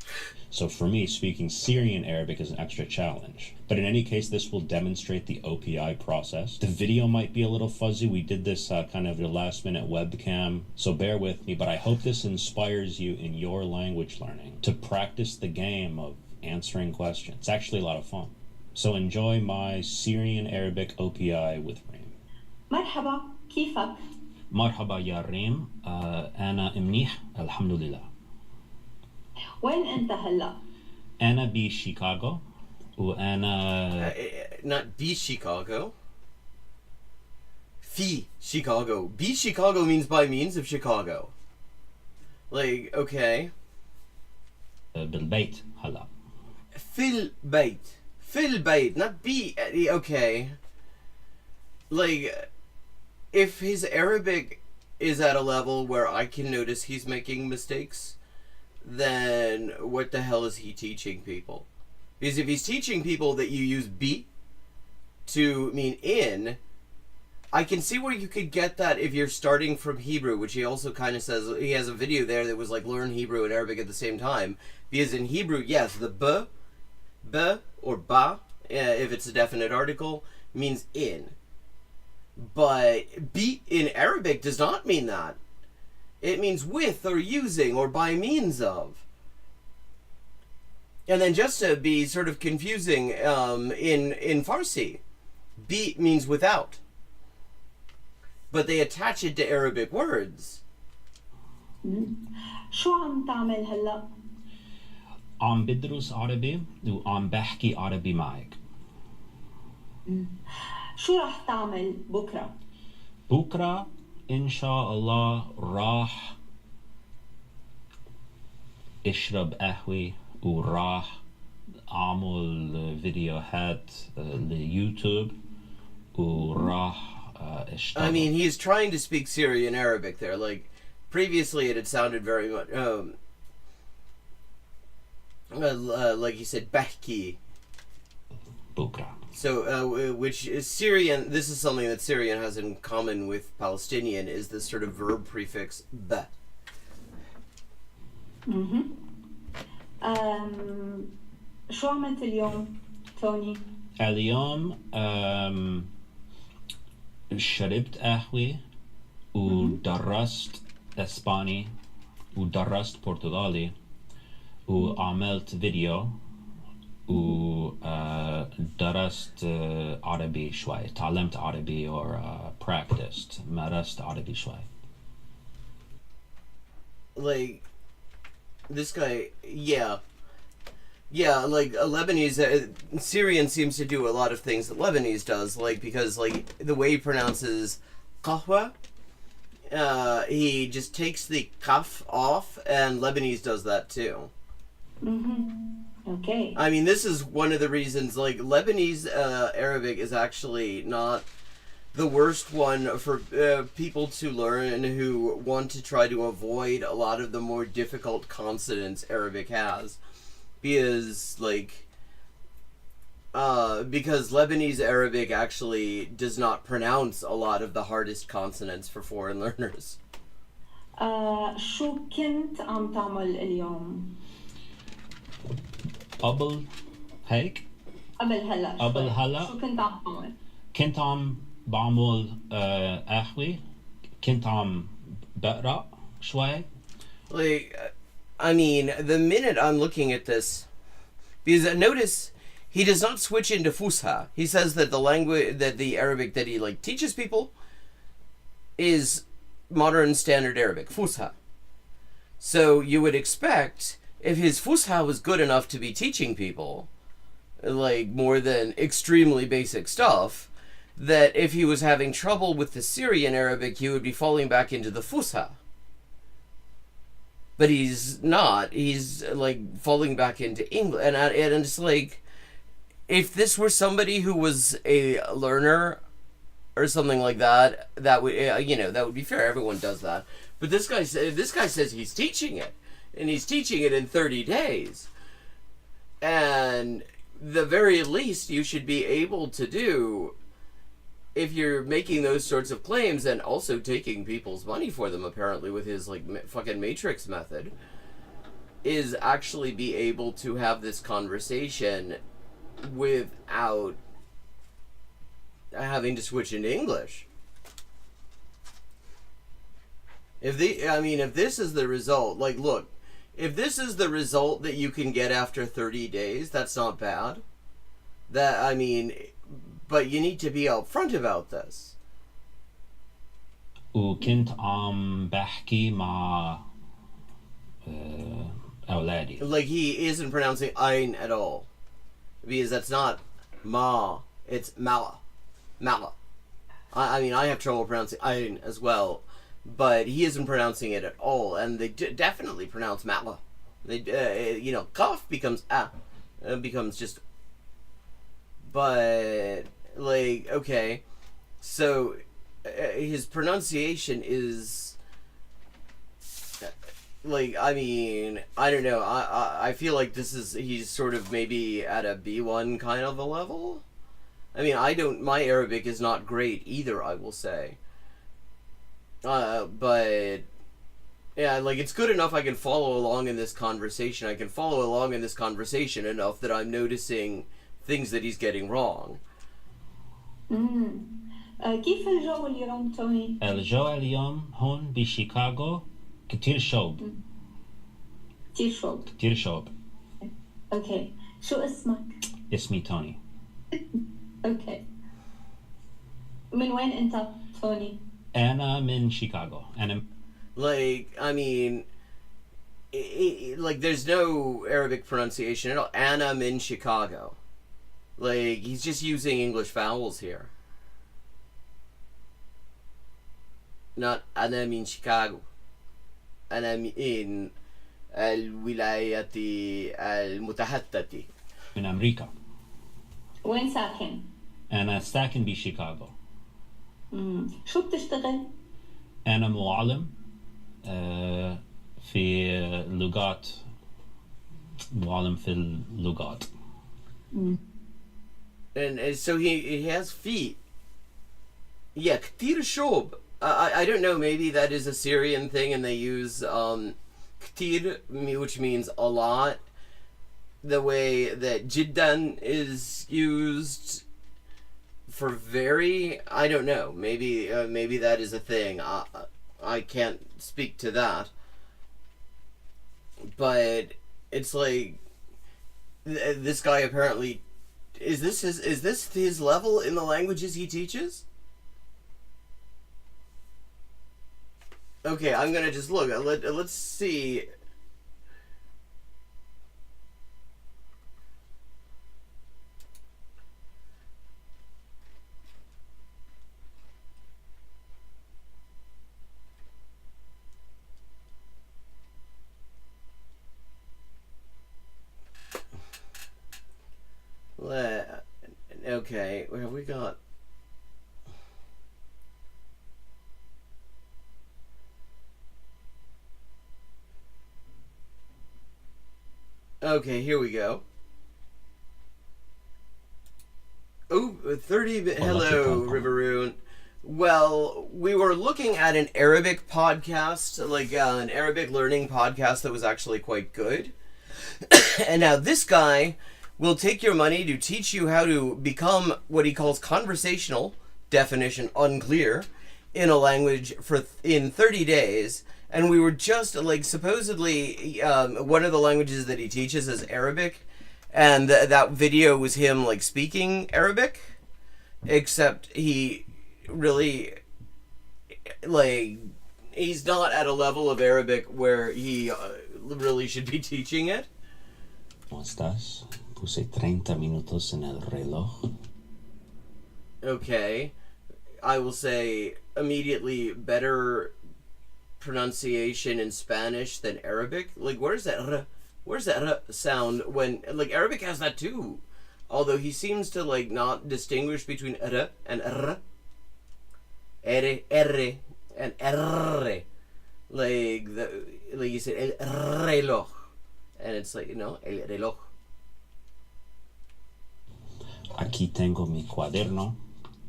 So for me, speaking Syrian Arabic is an extra challenge. But in any case, this will demonstrate the OPI process. The video might be a little fuzzy. We did this kind of a last-minute webcam, so bear with me. But I hope this inspires you in your language learning to practice the game of answering questions. It's actually a lot of fun. So enjoy my Syrian Arabic OPI with Reem. مرحبا كيفك؟ مرحبا يا ريم. أنا منيح الحمد لله. وين أنت هلا؟ أنا بشيكاغو وأنا Not be Chicago. Fee Chicago. Be Chicago means by means of Chicago. Like, okay. بالبيت هلا. Fil bait. Fil bait, not be. Okay. Like, if his Arabic is at a level where I can notice he's making mistakes, then what the hell is he teaching people? Because if he's teaching people that you use be to mean in, I can see where you could get that if you're starting from Hebrew, which he also kind of says, he has a video there that was like learn Hebrew and Arabic at the same time. Because in Hebrew, yes, the b or ba, if it's a definite article, means in. But be in Arabic does not mean that. It means with or using or by means of. And then just to be sort of confusing, in Farsi, be means without. But they attach it to Arabic words. شو عم تعمل هلا؟ عم بدرس عربي وعم بحكي عربي معك. شو رح تعمل بكرة؟ بكرة إن شاء الله راح اشرب قهوة وراح أعمل فيديوهات ليوتيوب وراح اشتغل. I mean, he's trying to speak Syrian Arabic there. Like, previously it had sounded very much, like he said, bahki. بكرة. So, which is Syrian, this is something that Syrian has in common with Palestinian, is this sort of verb prefix, ba. شو عملت اليوم توني؟ اليوم شربت قهوة ودرست اسباني ودرست برتغالي وعملت فيديو ودرست عربي شوي. تعلمت عربي or practiced. مارست عربي شوي. Like, this guy, yeah, like a Lebanese, Syrian seems to do a lot of things that Lebanese does, like, because, like, the way he pronounces qahwa, he just takes the kaf off, and Lebanese does that too. Okay. I mean, this is one of the reasons, like, Lebanese Arabic is actually not the worst one for people to learn who want to try to avoid a lot of the more difficult consonants Arabic has. Because, like, because Lebanese Arabic actually does not pronounce a lot of the hardest consonants for foreign learners. شو كنت عم تعمل اليوم؟ قبل هيك؟ قبل هلا. قبل هلا؟ شو كنت عم تعمل؟ كنت عم بعمل قهوة. كنت عم بقرأ شوي. Like, I mean, the minute I'm looking at this, because notice he does not switch into Fusha. He says that the language, that the Arabic that he like teaches people is modern standard Arabic, Fusha. So you would expect if his Fusha was good enough to be teaching people, like more than extremely basic stuff, that if he was having trouble with the Syrian Arabic, he would be falling back into the Fusha. But he's not. He's like falling back into English, and it's like, if this were somebody who was a learner or something like that, that would that would be fair. Everyone does that. But this guy says he's teaching it, and he's teaching it in 30 days. And the very least you should be able to do, if you're making those sorts of claims and also taking people's money for them, apparently with his like fucking Matrix method, is actually be able to have this conversation without having to switch into English. If this is the result, like, look, if this is the result that you can get after 30 days, that's not bad. But you need to be upfront about this. وكنت عم بحكي مع أولادي. Like, he isn't pronouncing ein at all. Because that's not ma, it's mala. Mala. I mean, I have trouble pronouncing ein as well, but he isn't pronouncing it at all, and they definitely pronounce mala. They, you know, kaf becomes it becomes just. But, like, okay, so his pronunciation is, like, I mean, I don't know, I feel like he's sort of maybe at a B1 kind of a level. I mean, my Arabic is not great either, I will say. But, yeah, like, it's good enough I can follow along in this conversation. I can follow along in this conversation enough that I'm noticing things that he's getting wrong. كيف الجو اليوم توني؟ الجو اليوم هون بشيكاغو كتير شوب. كتير شوب. كتير شوب. اوكي، شو اسمك؟ اسمي توني. اوكي. من وين انت توني؟ أنا من شيكاغو. أنا Like, I mean, like, there's no Arabic pronunciation at all. Anna min Chicago. Like, he's just using English vowels here. Not أنا من شيكاغو. أنا من الولايات المتحدة. من أمريكا. وين ساكن؟ أنا ساكن بشيكاغو. شو بتشتغل؟ أنا معلم في اللغات. معلم في اللغات. And so he has feet. Yeah, كتير شوب. I don't know, maybe that is a Syrian thing and they use كتير, which means a lot, the way that jiddan is used for very, I don't know, maybe that is a thing. I can't speak to that, but it's like this guy apparently, is this his level in the languages he teaches? Okay, I'm gonna just look. Let's see. Okay, where have we got? Okay, here we go. Oh, 30. Hello, Riveroon. Well, we were looking at an Arabic podcast, like an Arabic learning podcast that was actually quite good. And now this guy will take your money to teach you how to become what he calls conversational, definition unclear, in a language in 30 days. And we were just, like, supposedly, one of the languages that he teaches is Arabic. And that video was him, like, speaking Arabic. Except he really, like, he's not at a level of Arabic where he really should be teaching it. ¿Cómo estás? Puse 30 minutos en el reloj. Okay. I will say, immediately, better pronunciation in Spanish than Arabic. Like, where's that r sound when, like, Arabic has that too, although he seems to, like, not distinguish between r and r, and r, like you said el reloj, and it's like, you know, el reloj. Aquí tengo mi cuaderno.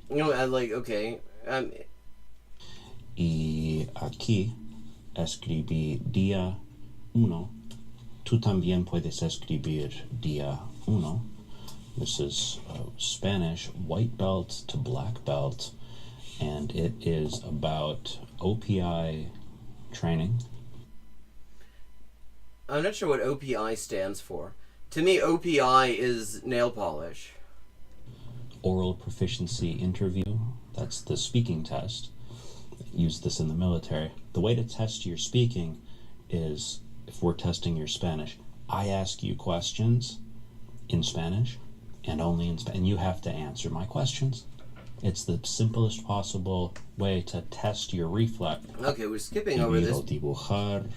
You know, I'm like, okay, y aquí escribí día 1. Tú también puedes escribir día 1. This is Spanish white belt to black belt, and it is about OPI training. I'm not sure what OPI stands for. To me, OPI is nail polish. Oral proficiency interview, that's the speaking test. use this in the military. The way to test your speaking is, if we're testing your Spanish, I ask you questions in Spanish and only in Spanish, and you have to answer my questions. It's the simplest possible way to test your reflex. Okay, we're skipping over this Dibujar.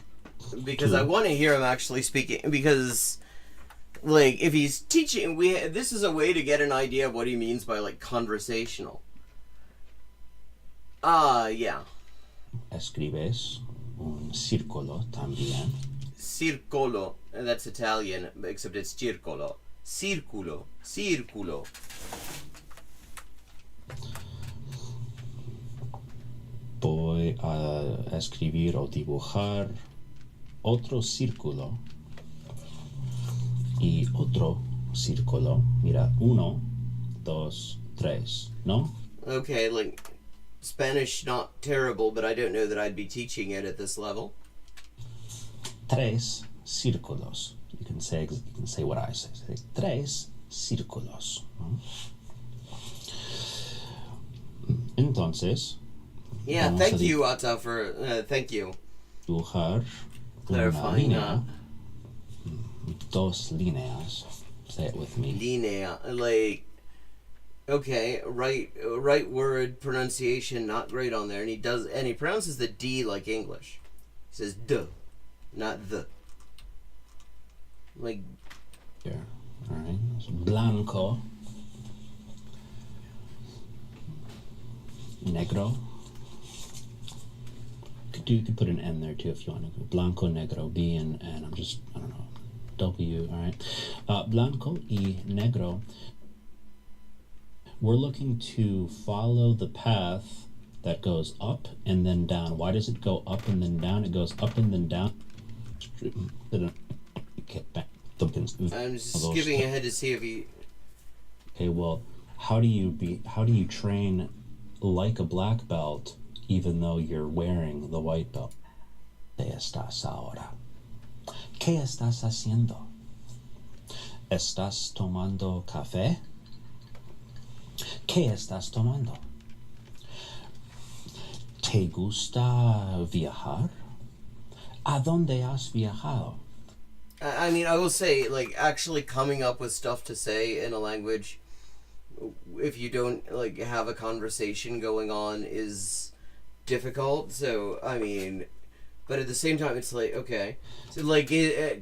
because I want to hear him actually speaking, because like if he's teaching, this is a way to get an idea of what he means by like conversational. Yeah. Escribes un círculo también. Circolo, and that's Italian, except it's circolo. Círculo, círculo. Voy a escribir o dibujar otro círculo y otro círculo. Mira, 1, 2, 3, ¿no? Okay, like Spanish, not terrible, but I don't know that I'd be teaching it at this level. 3 círculos. You can say what I say. Say 3 círculos. ¿No? Entonces. Yeah, thank you, Atta, for thank you. Dibujar Clarifying una línea, 2 líneas. Say it with me. Linea, like, okay, right word pronunciation, not great on there, and he pronounces the D like English. He says duh, not the. Like. Here, all right. So blanco, negro. You could put an N there too if you want to. Blanco, negro, B and N. I don't know, W. All right. Blanco y negro. We're looking to follow the path that goes up and then down. Why does it go up and then down? It goes up and then down. I'm just skipping ahead to see if he. Okay, well, how do you train like a black belt even though you're wearing the white belt? ¿Qué estás ahora? ¿Qué estás haciendo? ¿Estás tomando café? ¿Qué estás tomando? ¿Te gusta viajar? ¿A dónde has viajado? I mean, I will say, like, actually coming up with stuff to say in a language, if you don't, like, have a conversation going on, is difficult. So, I mean, but at the same time, it's like, okay. So, like,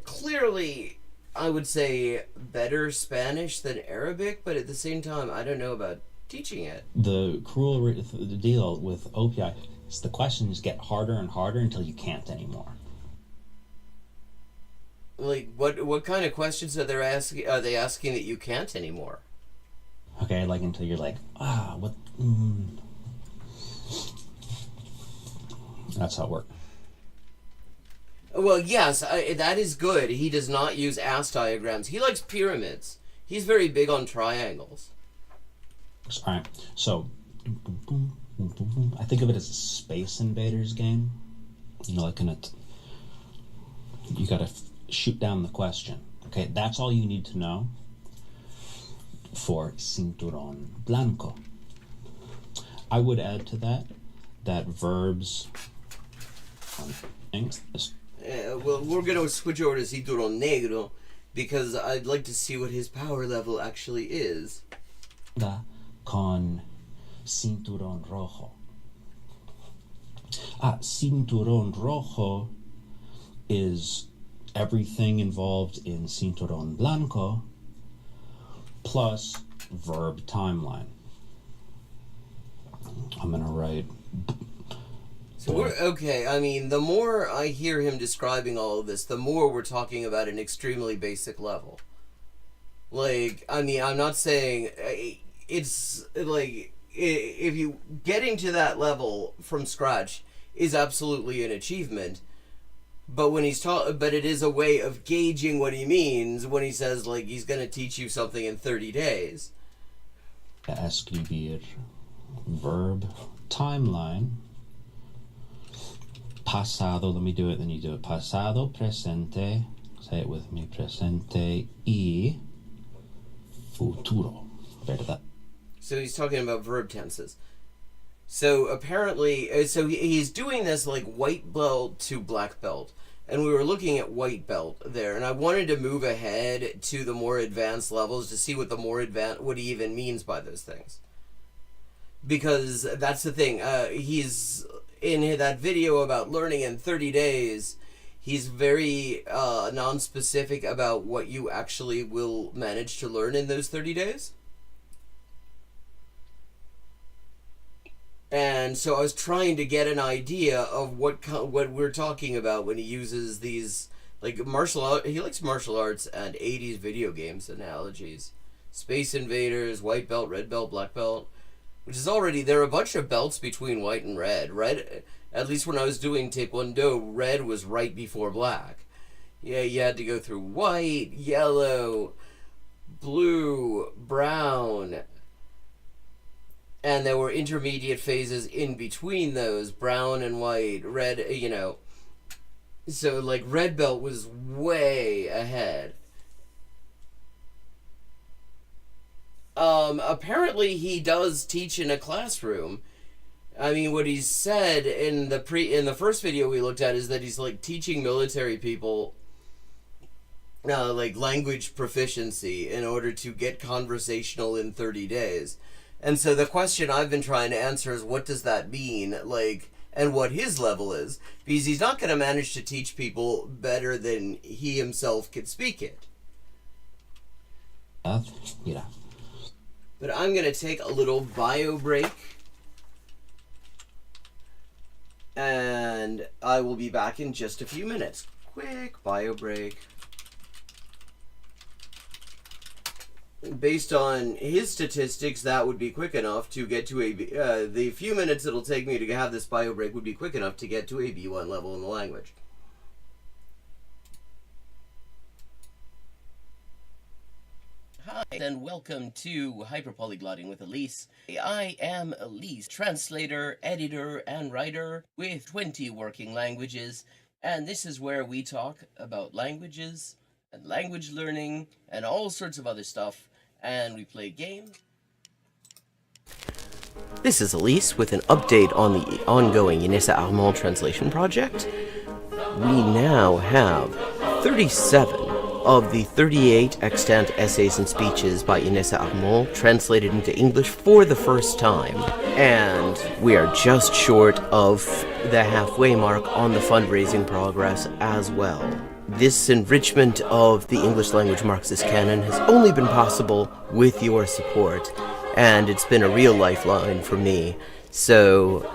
clearly, I would say better Spanish than Arabic, but at the same time, I don't know about teaching it. The the deal with OPI is the questions get harder and harder until you can't anymore. Like, what kind of questions are they asking that you can't anymore? Okay, like until you're like, what? That's how it works. Well, yes, that is good. He does not use ass diagrams. He likes pyramids. He's very big on triangles. All right, so I think of it as a Space Invaders game. You know, like you gotta shoot down the question. Okay, that's all you need to know for Cinturón Blanco. I would add to that verbs things. Well, we're going to switch over to Cinturón Negro because I'd like to see what his power level actually is. Con Cinturón Rojo. Cinturón Rojo is everything involved in Cinturón Blanco plus verb timeline. I'm gonna write. So we're okay. I mean, the more I hear him describing all of this, the more we're talking about an extremely basic level. Like, I mean, I'm not saying it's like if you getting to that level from scratch is absolutely an achievement. But when but it is a way of gauging what he means when he says, like, he's going to teach you something in 30 days. Escribir, verb, timeline, pasado, let me do it, then you do it. Pasado, presente, say it with me, presente, y futuro, ¿verdad? So he's talking about verb tenses. So apparently, so he's doing this like white belt to black belt. And we were looking at white belt there, and I wanted to move ahead to the more advanced levels to see what the more advanced, what he even means by those things. Because that's the thing, he's, in that video about learning in 30 days, he's very non-specific about what you actually will manage to learn in those 30 days. And so I was trying to get an idea of what we're talking about when he uses these, like, martial art. He likes martial arts and 80s video games analogies. Space Invaders, white belt, red belt, black belt. Which is already, there are a bunch of belts between white and red. Red, at least when I was doing Taekwondo, red was right before black. Yeah, you had to go through white, yellow, blue, brown. And there were intermediate phases in between those, brown and white, red, you know. So, like, red belt was way ahead. Apparently he does teach in a classroom. I mean, what he said in the first video we looked at is that he's, like, teaching military people, like, language proficiency in order to get conversational in 30 days. And so the question I've been trying to answer is, what does that mean? Like, and what his level is. Because he's not going to manage to teach people better than he himself can speak it. Yeah. But I'm going to take a little bio break. And I will be back in just a few minutes. Quick bio break. Based on his statistics, that would be quick enough to get to a... the few minutes it'll take me to have this bio break would be quick enough to get to a B1 level in the language. Hi, and welcome to Hyperpolyglotting with Elise. I am Elise, translator, editor, and writer with 20 working languages, and this is where we talk about languages and language learning and all sorts of other stuff. And we play games. This is Elise with an update on the ongoing Inessa Armand translation project. We now have 37 of the 38 extant essays and speeches by Inessa Armand translated into English for the first time. And we are just short of the halfway mark on the fundraising progress as well. This enrichment of the English language Marxist canon has only been possible with your support, and it's been a real lifeline for me. So,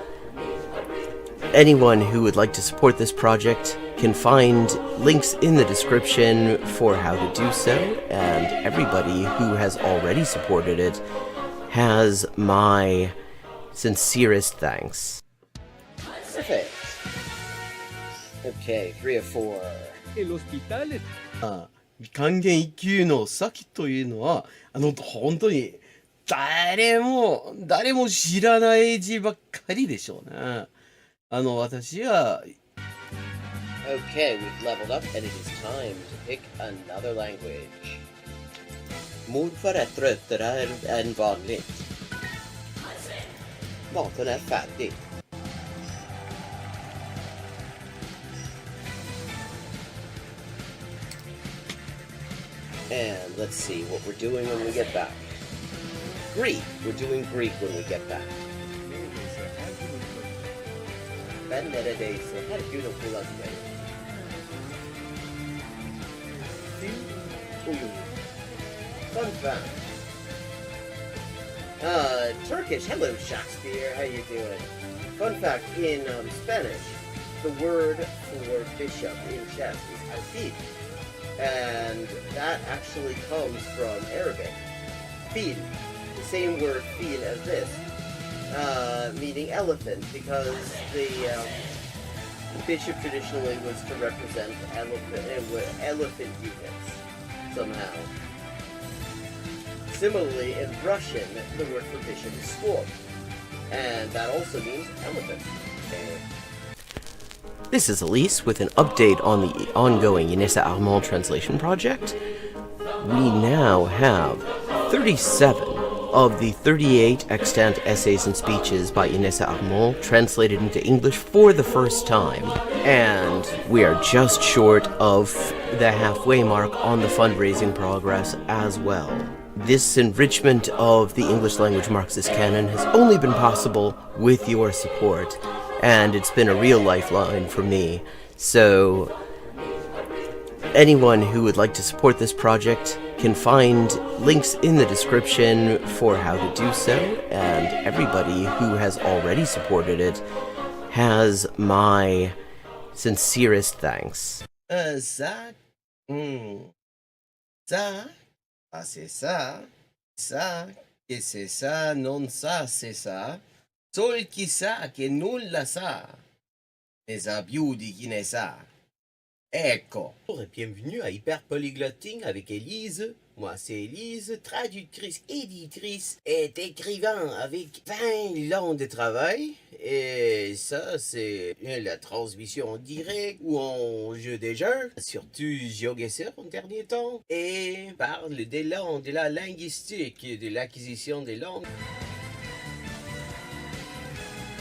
anyone who would like to support this project can find links in the description for how to do so, and everybody who has already supported it has my sincerest thanks. Perfect. Okay, 3 of 4. 還元1級の先というのは本当に誰も知らない字ばっかりでしょうね。私は Okay, we've leveled up and it is time to pick another language. Morfar är tröttare än vanligt. Maten är färdig. And let's see what we're doing when we get back. Greek. We're doing Greek when we get back. Ben neredeyse her gün okula giderim. Fun fact. Turkish. Hello, Shakespeare. How you doing? Fun fact, in Spanish, the word for bishop in chess is alfil. And that actually comes from Arabic. Fil. The same word fil as this. Meaning elephant, because the bishop traditionally was to represent elephant units somehow. Similarly, in Russian, the word for bishop is skor, and that also means elephant. This is Elise with an update on the ongoing Inessa Armand translation project. We now have 37 of the 38 extant essays and speeches by Inessa Armand translated into English for the first time. And we are just short of the halfway mark on the fundraising progress as well. This enrichment of the English language Marxist canon has only been possible with your support, and it's been a real lifeline for me. So anyone who would like to support this project can find links in the description for how to do so, and everybody who has already supported it has my sincerest thanks. Ça, ça, ah c'est ça, que c'est ça, non ça, c'est ça, sol chi sa che nulla sa, ne sa più di chi ne sa. Ecco. Bonjour et bienvenue à Hyperpolyglotting avec Élise. Moi, c'est Élise, traductrice, éditrice et écrivain avec 20 ans de travail. Et ça, c'est la transmission en direct ou en jeu des jeux, surtout GeoGuessr en dernier temps. Et parle des langues, de la linguistique, de l'acquisition des langues.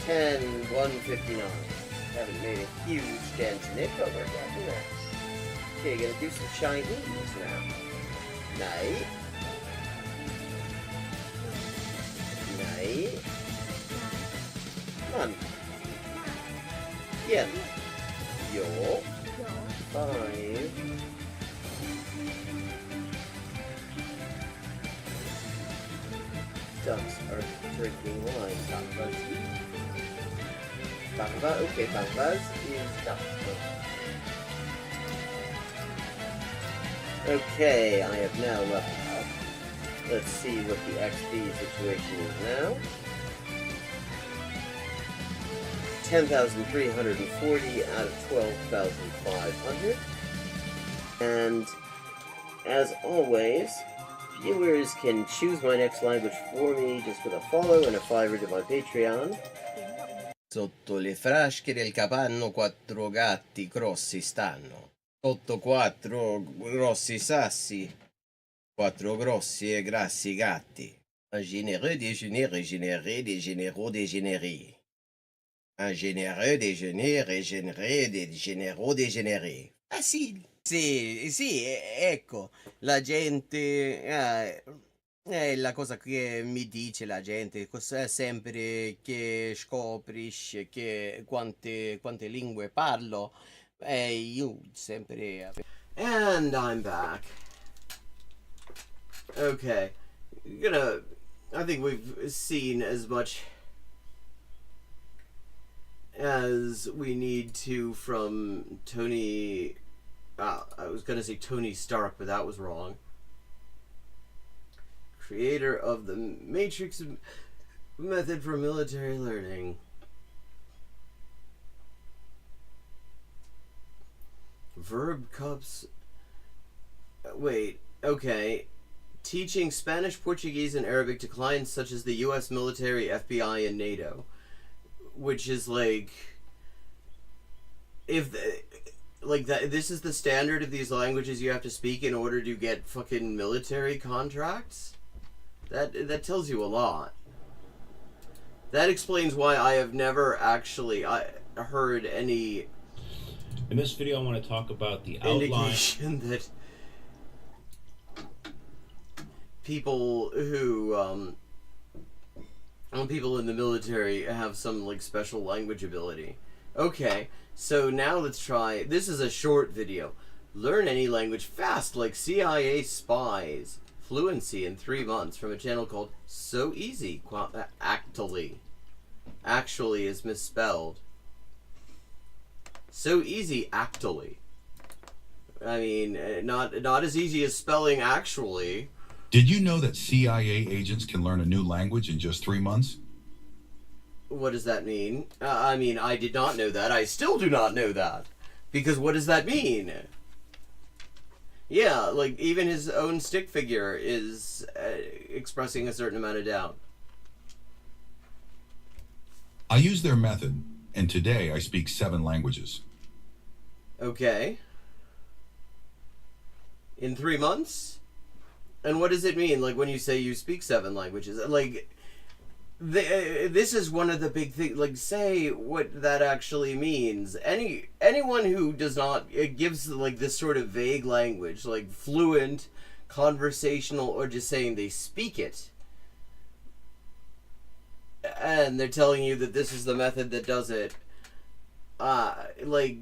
10-159. Haven't made a huge dent in it, but we're getting there. Okay, gonna do some Chinese now. Night. Night. Come on. Bien. Yo. 5. Ducks are drinking wine. Barbaz. Barbaz, okay, Barbaz is duck. Okay, I have now leveled up. Let's see what the XP situation is now. 10,340 out of 12,500. And as always, viewers can choose my next language for me just with a follow and a $5 to my Patreon. Sotto le frasche del capanno 4 gatti grossi stanno. Sotto 4 grossi sassi, 4 grossi e grassi gatti. Un généreux déjeuner régénéré des généraux dégénérés. Un généreux déjeuner régénéré des généraux dégénérés. Facile. Sì, ecco, la gente... è la cosa che mi dice la gente, sempre che scoprisce che quante lingue parlo. You sempre. And I'm back. Okay. I think we've seen as much as we need to from Tony. I was gonna say Tony Stark, but that was wrong. Creator of the Matrix method for military learning. Verb cups. Wait, okay. Teaching Spanish, Portuguese, and Arabic to clients such as the U.S. military, FBI, and NATO. Which is like... this is the standard of these languages you have to speak in order to get fucking military contracts? That tells you a lot. That explains why I have never actually heard any... In this video, I want to talk about the outline. Indication that people who, people in the military have some, like, special language ability. Okay, so now let's try... This is a short video. Learn any language fast, like CIA spies. Fluency in 3 months from a channel called So Easy. Actually is misspelled. So easy, actually. I mean, not as easy as spelling actually. Did you know that CIA agents can learn a new language in just 3 months? What does that mean? I mean, I did not know that. I still do not know that. Because what does that mean? Yeah, like, even his own stick figure is expressing a certain amount of doubt. I use their method, and today I speak 7 languages. Okay. In 3 months? And what does it mean, like, when you say you speak 7 languages? Like, this is one of the big things. Like, say what that actually means. Anyone who does not, it gives, like, this sort of vague language, like fluent, conversational, or just saying they speak it, and they're telling you that this is the method that does it, like,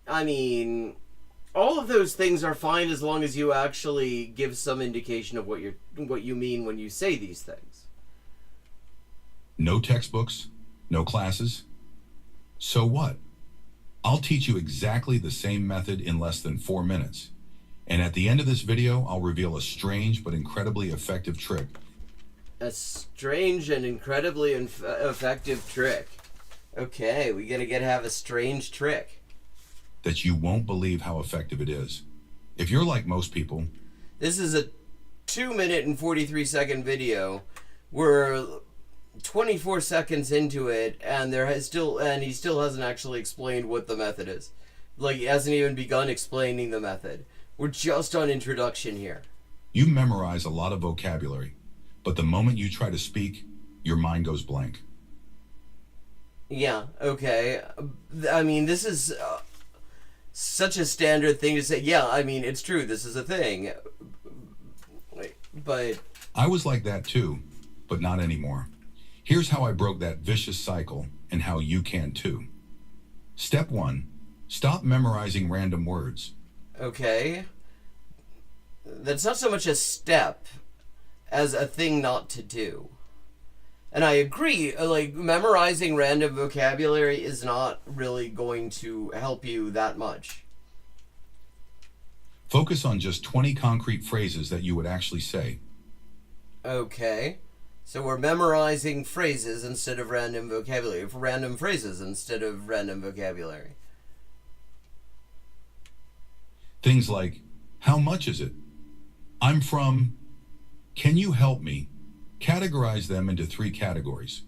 I mean, all of those things are fine as long as you actually give some indication of what you mean when you say these things. No textbooks, no classes. So what? I'll teach you exactly the same method in less than 4 minutes. And at the end of this video, I'll reveal a strange but incredibly effective trick. A strange and incredibly effective trick. Okay, we gotta have a strange trick. That you won't believe how effective it is. If you're like most people... This is a 2-minute and 43-second video. We're 24 seconds into it, and he still hasn't actually explained what the method is. Like, he hasn't even begun explaining the method. We're just on introduction here. You memorize a lot of vocabulary, but the moment you try to speak, your mind goes blank. Yeah, okay. I mean, this is such a standard thing to say. Yeah, I mean, it's true. This is a thing. But... I was like that too, but not anymore. Here's how I broke that vicious cycle and how you can too. Step 1, stop memorizing random words. Okay. That's not so much a step as a thing not to do. And I agree, like, memorizing random vocabulary is not really going to help you that much. Focus on just 20 concrete phrases that you would actually say. Okay. So we're memorizing phrases instead of random vocabulary. Random phrases instead of random vocabulary. Things like, how much is it? I'm from, can you help me? Categorize them into 3 categories.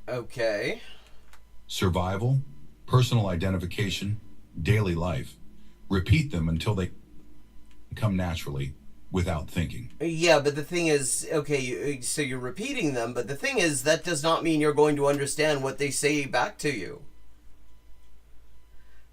Okay. Survival, personal identification, daily life. Repeat them until they come naturally without thinking. Yeah, but the thing is, okay, so you're repeating them, but the thing is, that does not mean you're going to understand what they say back to you.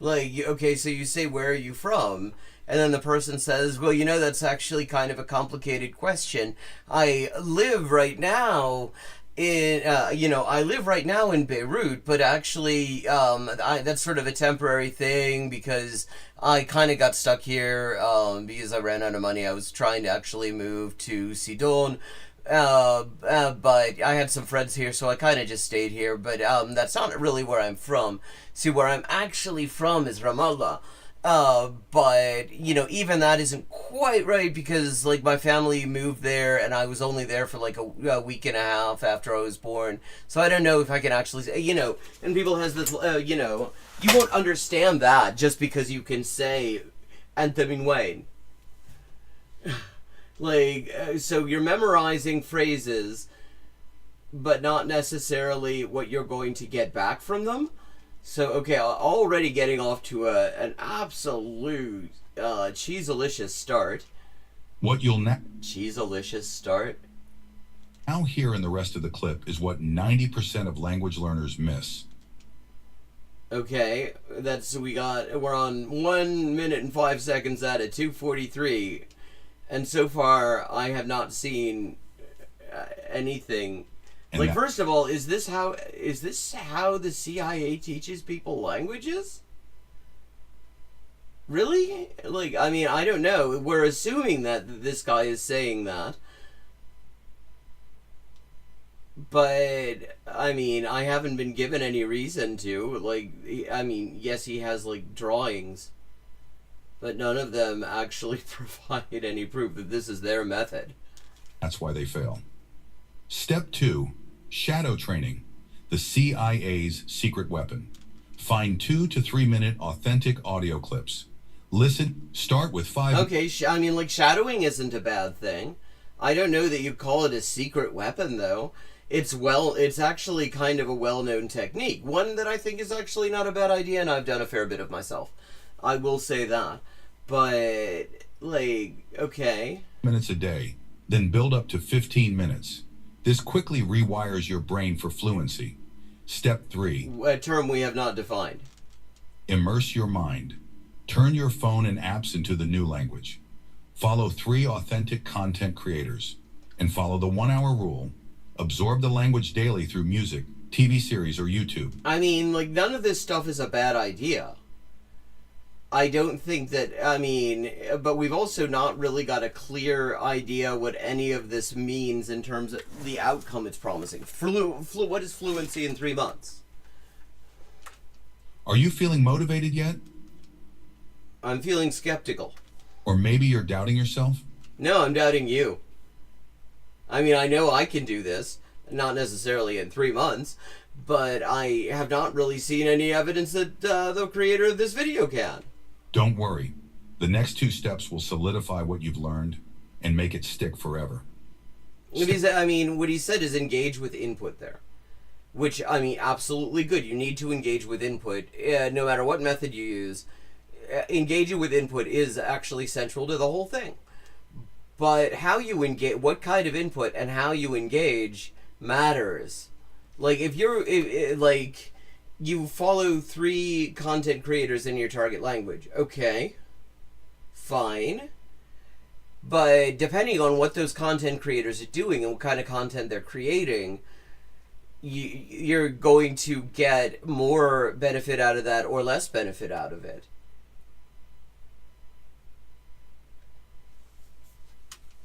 Like, okay, so you say, where are you from? And then the person says, well, you know, that's actually kind of a complicated question. I live right now in, I live right now in Beirut, but actually, that's sort of a temporary thing because I kind of got stuck here because I ran out of money. I was trying to actually move to Sidon, but I had some friends here, so I kind of just stayed here. But that's not really where I'm from. See, where I'm actually from is Ramallah. But, you know, even that isn't quite right because, like, my family moved there and I was only there for, like, a week and a half after I was born. So I don't know if I can actually say, you know, and people has this, you know, you won't understand that just because you can say Antamin Wayne. Like, so you're memorizing phrases, but not necessarily what you're going to get back from them. So, okay, already getting off to an absolute cheesalicious start. What you'll Cheesalicious start. Now hear in the rest of the clip is what 90% of language learners miss. Okay, we're on 1 minute and 5 seconds at it, 2:43, and so far I have not seen anything. Like, first of all, is this how the CIA teaches people languages? Really? Like, I mean, I don't know. We're assuming that this guy is saying that. But, I mean, I haven't been given any reason to. Like, I mean, yes, he has, like, drawings. But none of them actually provide any proof that this is their method. That's why they fail. Step 2. Shadow training, the CIA's secret weapon. Find 2 to 3 minute authentic audio clips. Listen, start with 5. Okay, I mean, like, shadowing isn't a bad thing. I don't know that you call it a secret weapon, though. It's actually kind of a well-known technique. One that I think is actually not a bad idea, and I've done a fair bit of myself. I will say that. But, like, okay. minutes a day, then build up to 15 minutes. This quickly rewires your brain for fluency. Step 3. A term we have not defined. Immerse your mind. Turn your phone and apps into the new language. Follow 3 authentic content creators. And follow the 1-hour rule. Absorb the language daily through music, TV series, or YouTube. I mean, like, none of this stuff is a bad idea. I don't think that, I mean, but we've also not really got a clear idea what any of this means in terms of the outcome it's promising. What is fluency in 3 months? Are you feeling motivated yet? I'm feeling skeptical. Or maybe you're doubting yourself? No, I'm doubting you. I mean, I know I can do this, not necessarily in 3 months, but I have not really seen any evidence that the creator of this video can. Don't worry. The next 2 steps will solidify what you've learned and make it stick forever. I mean, what he said is engage with input there. Which, I mean, absolutely good. You need to engage with input, no matter what method you use. Engaging with input is actually central to the whole thing. But how you engage, what kind of input and how you engage matters. Like, if you're, like, you follow 3 content creators in your target language. Okay. Fine. But depending on what those content creators are doing and what kind of content they're creating, you're going to get more benefit out of that or less benefit out of it.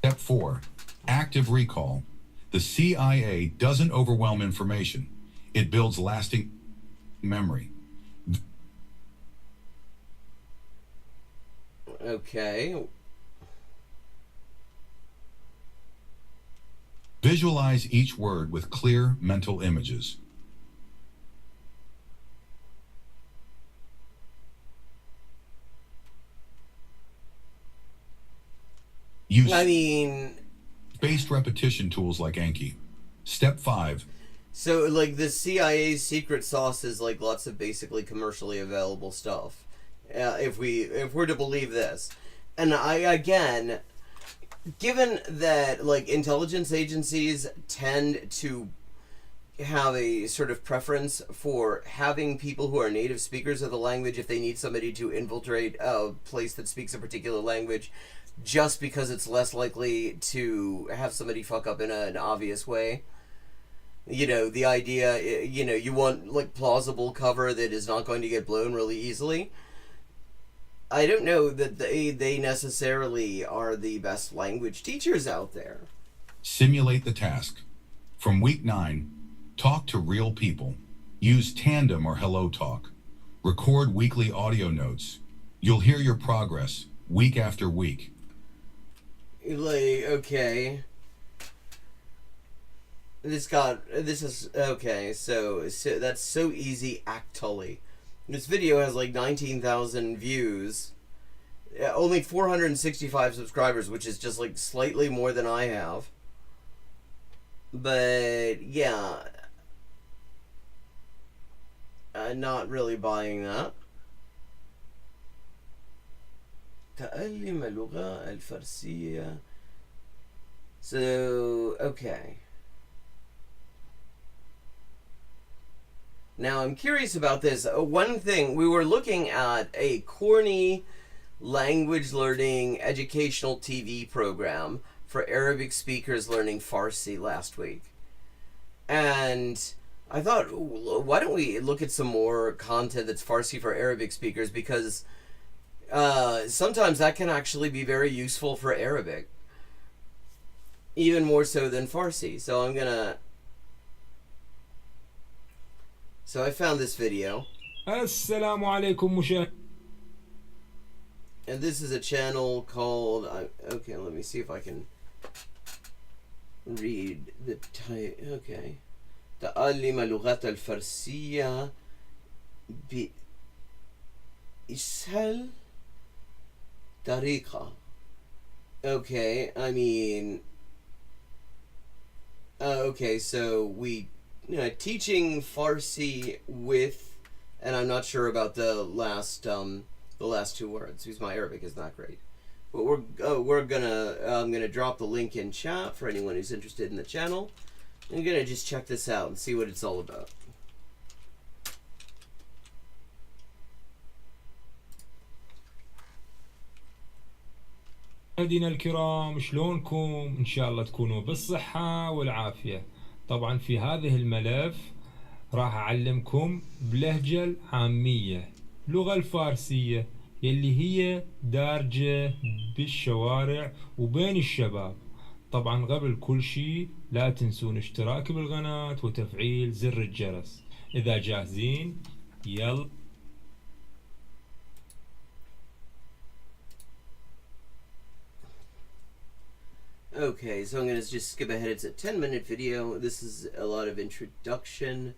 Step 4. Active recall. The CIA doesn't overwhelm information. It builds lasting memory. Okay. Visualize each word with clear mental images. Use spaced repetition tools like Anki. Step 5. So, like, the CIA's secret sauce is, like, lots of basically commercially available stuff. If we're to believe this. And again, given that, like, intelligence agencies tend to have a sort of preference for having people who are native speakers of the language if they need somebody to infiltrate a place that speaks a particular language, just because it's less likely to have somebody fuck up in an obvious way. You know, the idea, you know, you want, like, plausible cover that is not going to get blown really easily. I don't know that they necessarily are the best language teachers out there. Simulate the task. From week 9, talk to real people. Use Tandem or HelloTalk. Record weekly audio notes. You'll hear your progress week after week. Like, okay. This is, okay, so that's so easy, actually. This video has like 19,000 views, only 465 subscribers, which is just like slightly more than I have. But yeah, not really buying that. تعلم اللغة الفارسية. So, okay. Now, I'm curious about this. One thing, we were looking at a corny language learning educational TV program for Arabic speakers learning Farsi last week. And I thought, why don't we look at some more content that's Farsi for Arabic speakers, because sometimes that can actually be very useful for Arabic. Even more so than Farsi. So I'm gonna... So I found this video. Assalamu alaikum mushahid. And this is a channel called... okay, let me see if I can read the title. Okay. تعلم اللغة الفارسية بأسهل طريقة. Okay, I mean... okay, so we... teaching Farsi with, and I'm not sure about the last 2 words, because my Arabic is not great. But I'm gonna drop the link in chat for anyone who's interested in the channel. I'm gonna just check this out and see what it's all about. مشاهدينا الكرام، شلونكم؟ إن شاء الله تكونوا بالصحة والعافية. طبعا في هذه الملف راح أعلمكم بلهجة العامية اللغة الفارسية يلي هي دارجة بالشوارع وبين الشباب. طبعا قبل كل شيء لا تنسون اشتراك بالقناة وتفعيل زر الجرس. إذا جاهزين يلا. Okay, so I'm going to just skip ahead. It's a 10-minute video. This is a lot of introduction,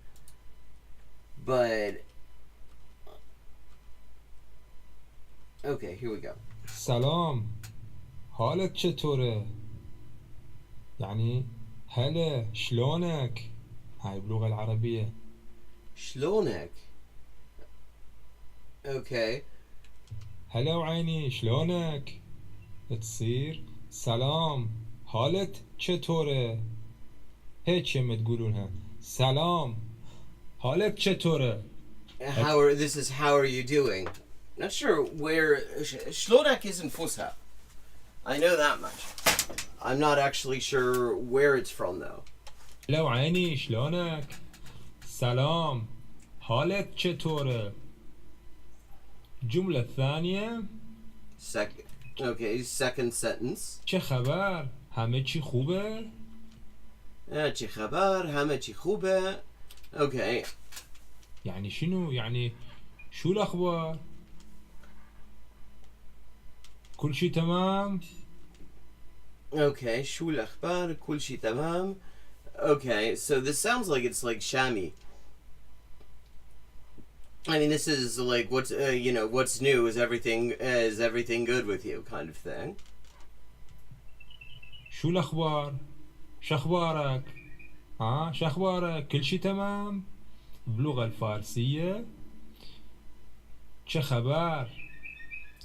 but okay, here we go. سلام، حالك چطوره؟ يعني هلا شلونك؟ هاي باللغة العربية. شلونك. Okay. هلا وعيني شلونك؟ تصير سلام، حالت چطوره؟ هيك يما تقولونها. سلام، حالك چطوره؟ How are you doing? Not sure where Shlodak is in Fusha. I know that much. I'm not actually sure where it's from though. هلا وعيني شلونك؟ سلام، حالك چطوره؟ الجملة الثانية. Second sentence. چه خبر؟ همه چی خوبه؟ چه خبر؟ همه چی خوبه؟ Okay. يعني شنو؟ يعني شو الأخبار؟ كل شي تمام؟ Okay, شو الأخبار؟ كل شي تمام. Okay, so this sounds like it's like Shami. I mean, this is like what's what's new? Is everything good with you, kind of thing. شو الأخبار؟ شخبارك؟ شخبارك؟ كل شي تمام؟ باللغة الفارسية چه خبر؟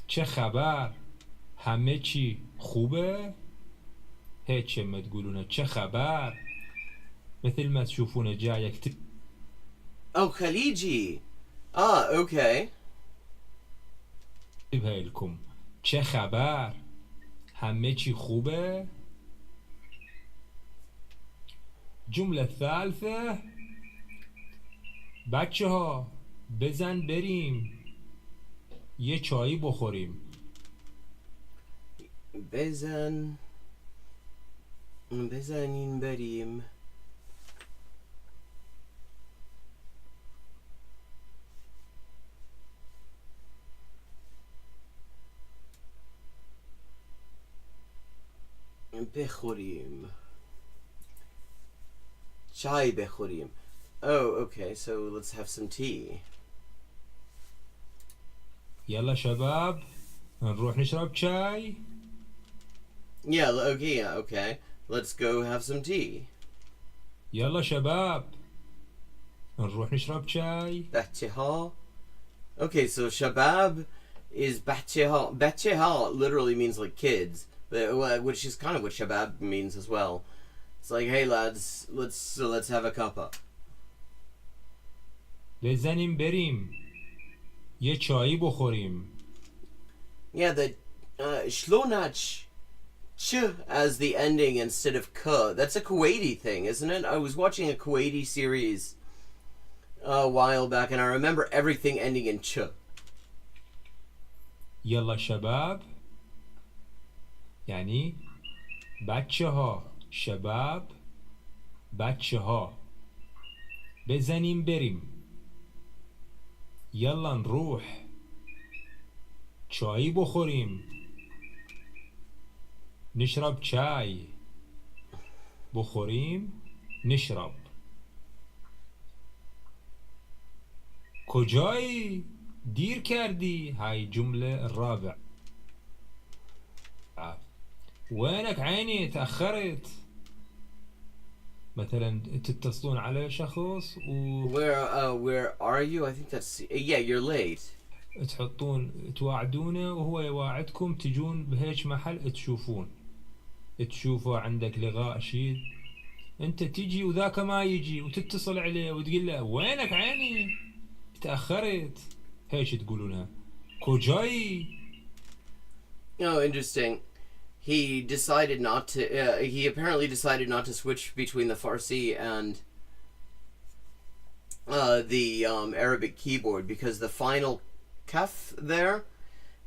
چه خبر؟ همه چی خوبه؟ هيك ما تقولونه چه خبر؟ مثل ما تشوفونه جاي يكتب. Oh, Khaliji. Okay. هاي لكم چه خبر؟ همه چی خوبه؟ جملة الثالثة. بچه ها بزن بریم یه چایی بخوریم. بزنین بریم. بخوریم. چای بخوریم. Oh, okay, so let's have some tea. يلا شباب نروح نشرب شاي. Yeah, okay. Let's go have some tea. يلا شباب نروح نشرب شاي. بچه‌ها. Okay, so shabab is بچه‌ها. بچه‌ها literally means like kids, which is kind of what shabab means as well. It's like, hey lads, let's have a cuppa. بزنیم بریم یه چایی بخوریم. Yeah, the shlonach ch as the ending instead of ka. That's a Kuwaiti thing, isn't it? I was watching a Kuwaiti series a while back and I remember everything ending in ch. يلا شباب يعني بچه ها. شباب بچه ها بزنیم بریم. يلا نروح چایی بخوریم. نشرب چای. بخوریم نشرب. کجایی؟ دیر کردی. هاي جملة الرابع. وينك عيني تأخرت؟ مثلا تتصلون على شخص Where are you? I think that's... Yeah, you're late. تحطون توعدونه وهو يواعدكم تجون بهيج محل تشوفوا عندك لغاء شيء انت تجي وذاك ما يجي وتتصل عليه وتقول له وينك عيني تأخرت هيش تقولونها كوجاي. Oh, interesting. He decided not to. He apparently decided not to switch between the Farsi and the Arabic keyboard because the final kaf there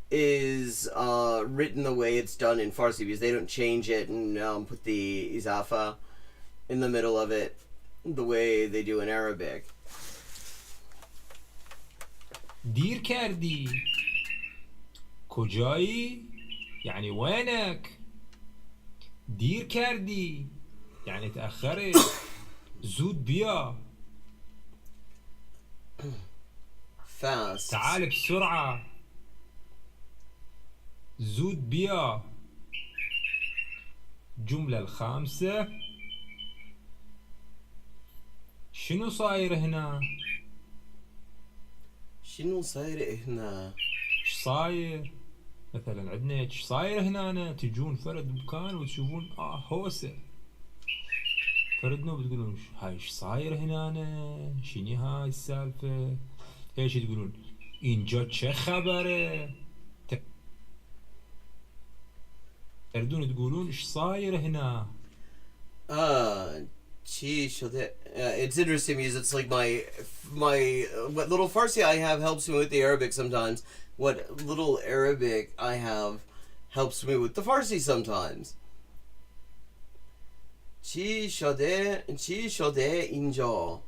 is written the way it's done in Farsi because they don't change it and put the izafa in the middle of it the way they do in Arabic. دير كاردي كوجاي يعني وينك دير كاردي يعني تأخرت زود بيا Fast. تعال بسرعة زود بيا. الجملة الخامسة شنو صاير هنا؟ شنو صاير هنا؟ ايش صاير؟ مثلا عندنا ايش صاير هنا تجون فرد مكان وتشوفون هوسة فردنا وبتقولون هاي ايش صاير هنا؟ شنو هاي السالفة؟ ايش تقولون؟ اینجا چه خبره؟ تردون تقولون ايش صاير هنا؟ It's interesting because it's like my what little Farsi I have helps me with the Arabic sometimes. What little Arabic I have helps me with the Farsi sometimes. چی شده اینجا؟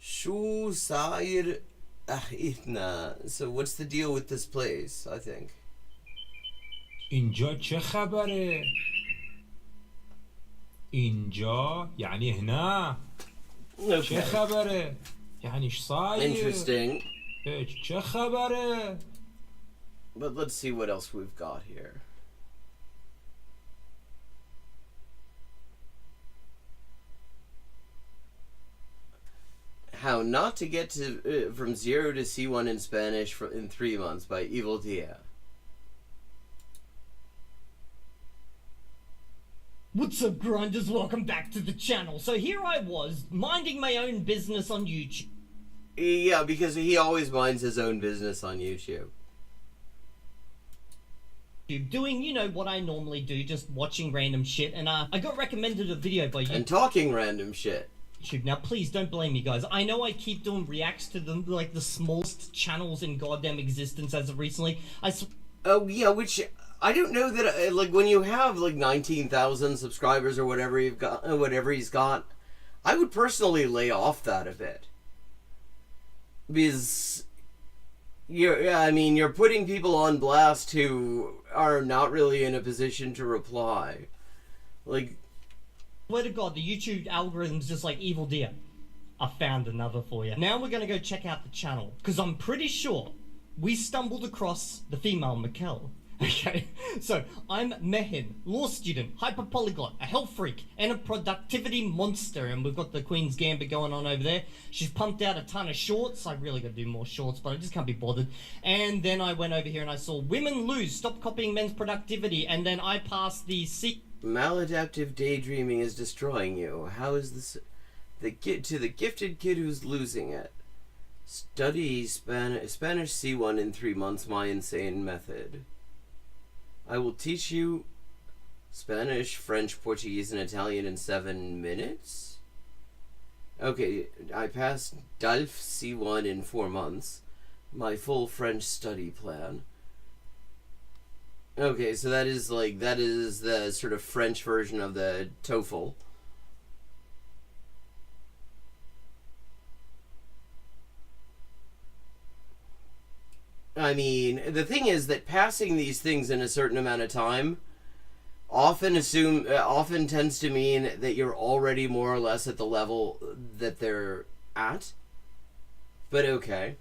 شو صاير احنا? So what's the deal with this place, I think? اینجا چه خبره؟ اینجا يعني هنا. Okay. چه خبره؟ يعني ايش صاير؟ Interesting. چه خبره؟ But let's see what else we've got here. How Not to Get to from 0 to C1 in Spanish in 3 months by Evil Dia. What's up, grinders? Welcome back to the channel. So here I was, minding my own business on YouTube. Yeah, because he always minds his own business on YouTube. Doing, you know, what I normally do, just watching random shit, and I got recommended a video by you. And talking random shit. YouTube. Now, please don't blame me, guys. I know I keep doing reacts to them, like the smallest channels in goddamn existence as of recently. Oh, yeah, which I don't know that, like, when you have, like, 19,000 subscribers or whatever you've got, whatever he's got, I would personally lay off that a bit. Because you're putting people on blast who are not really in a position to reply. Like, swear to God, the YouTube algorithm's just like Evil Deer. I found another for you. Now we're gonna go check out the channel, because I'm pretty sure we stumbled across the female Mikkel. Okay, so I'm Mehin, law student, hyper polyglot, a health freak, and a productivity monster, and we've got the Queen's Gambit going on over there. She's pumped out a ton of shorts. I really gotta do more shorts, but I just can't be bothered. And then I went over here and I saw Women Lose, Stop Copying Men's Productivity, and then I passed the Maladaptive daydreaming is destroying you. How is this to the gifted kid who's losing it? Study Spanish C1 in 3 months, my insane method. I will teach you Spanish, French, Portuguese, and Italian in 7 minutes? Okay, I passed DALF C1 in 4 months. My full French study plan. Okay, so that is the sort of French version of the TOEFL. I mean, the thing is that passing these things in a certain amount of time often tends to mean that you're already more or less at the level that they're at. But okay.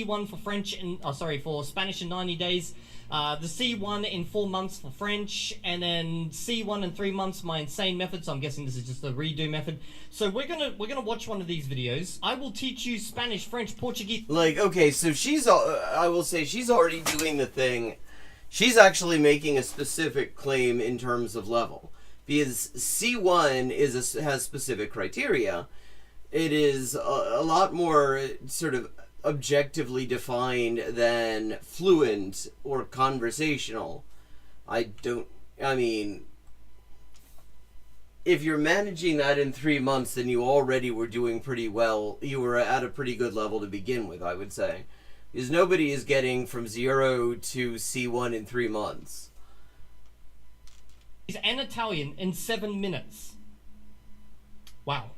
One for French and for Spanish in 90 days, The C1 in 4 months for French, and then C1 in 3 months, my insane method. So I'm guessing this is just a redo method. So we're gonna watch one of these videos. I will teach you Spanish, French, Portuguese. Like, okay, so I will say she's already doing the thing. She's actually making a specific claim in terms of level, because C1 has specific criteria. It is a lot more sort of objectively defined than fluent or conversational. I mean, if you're managing that in 3 months, then you already were doing pretty well. You were at a pretty good level to begin with, I would say. Because nobody is getting from 0 to C1 in 3 months. And Italian in 7 minutes. Wow.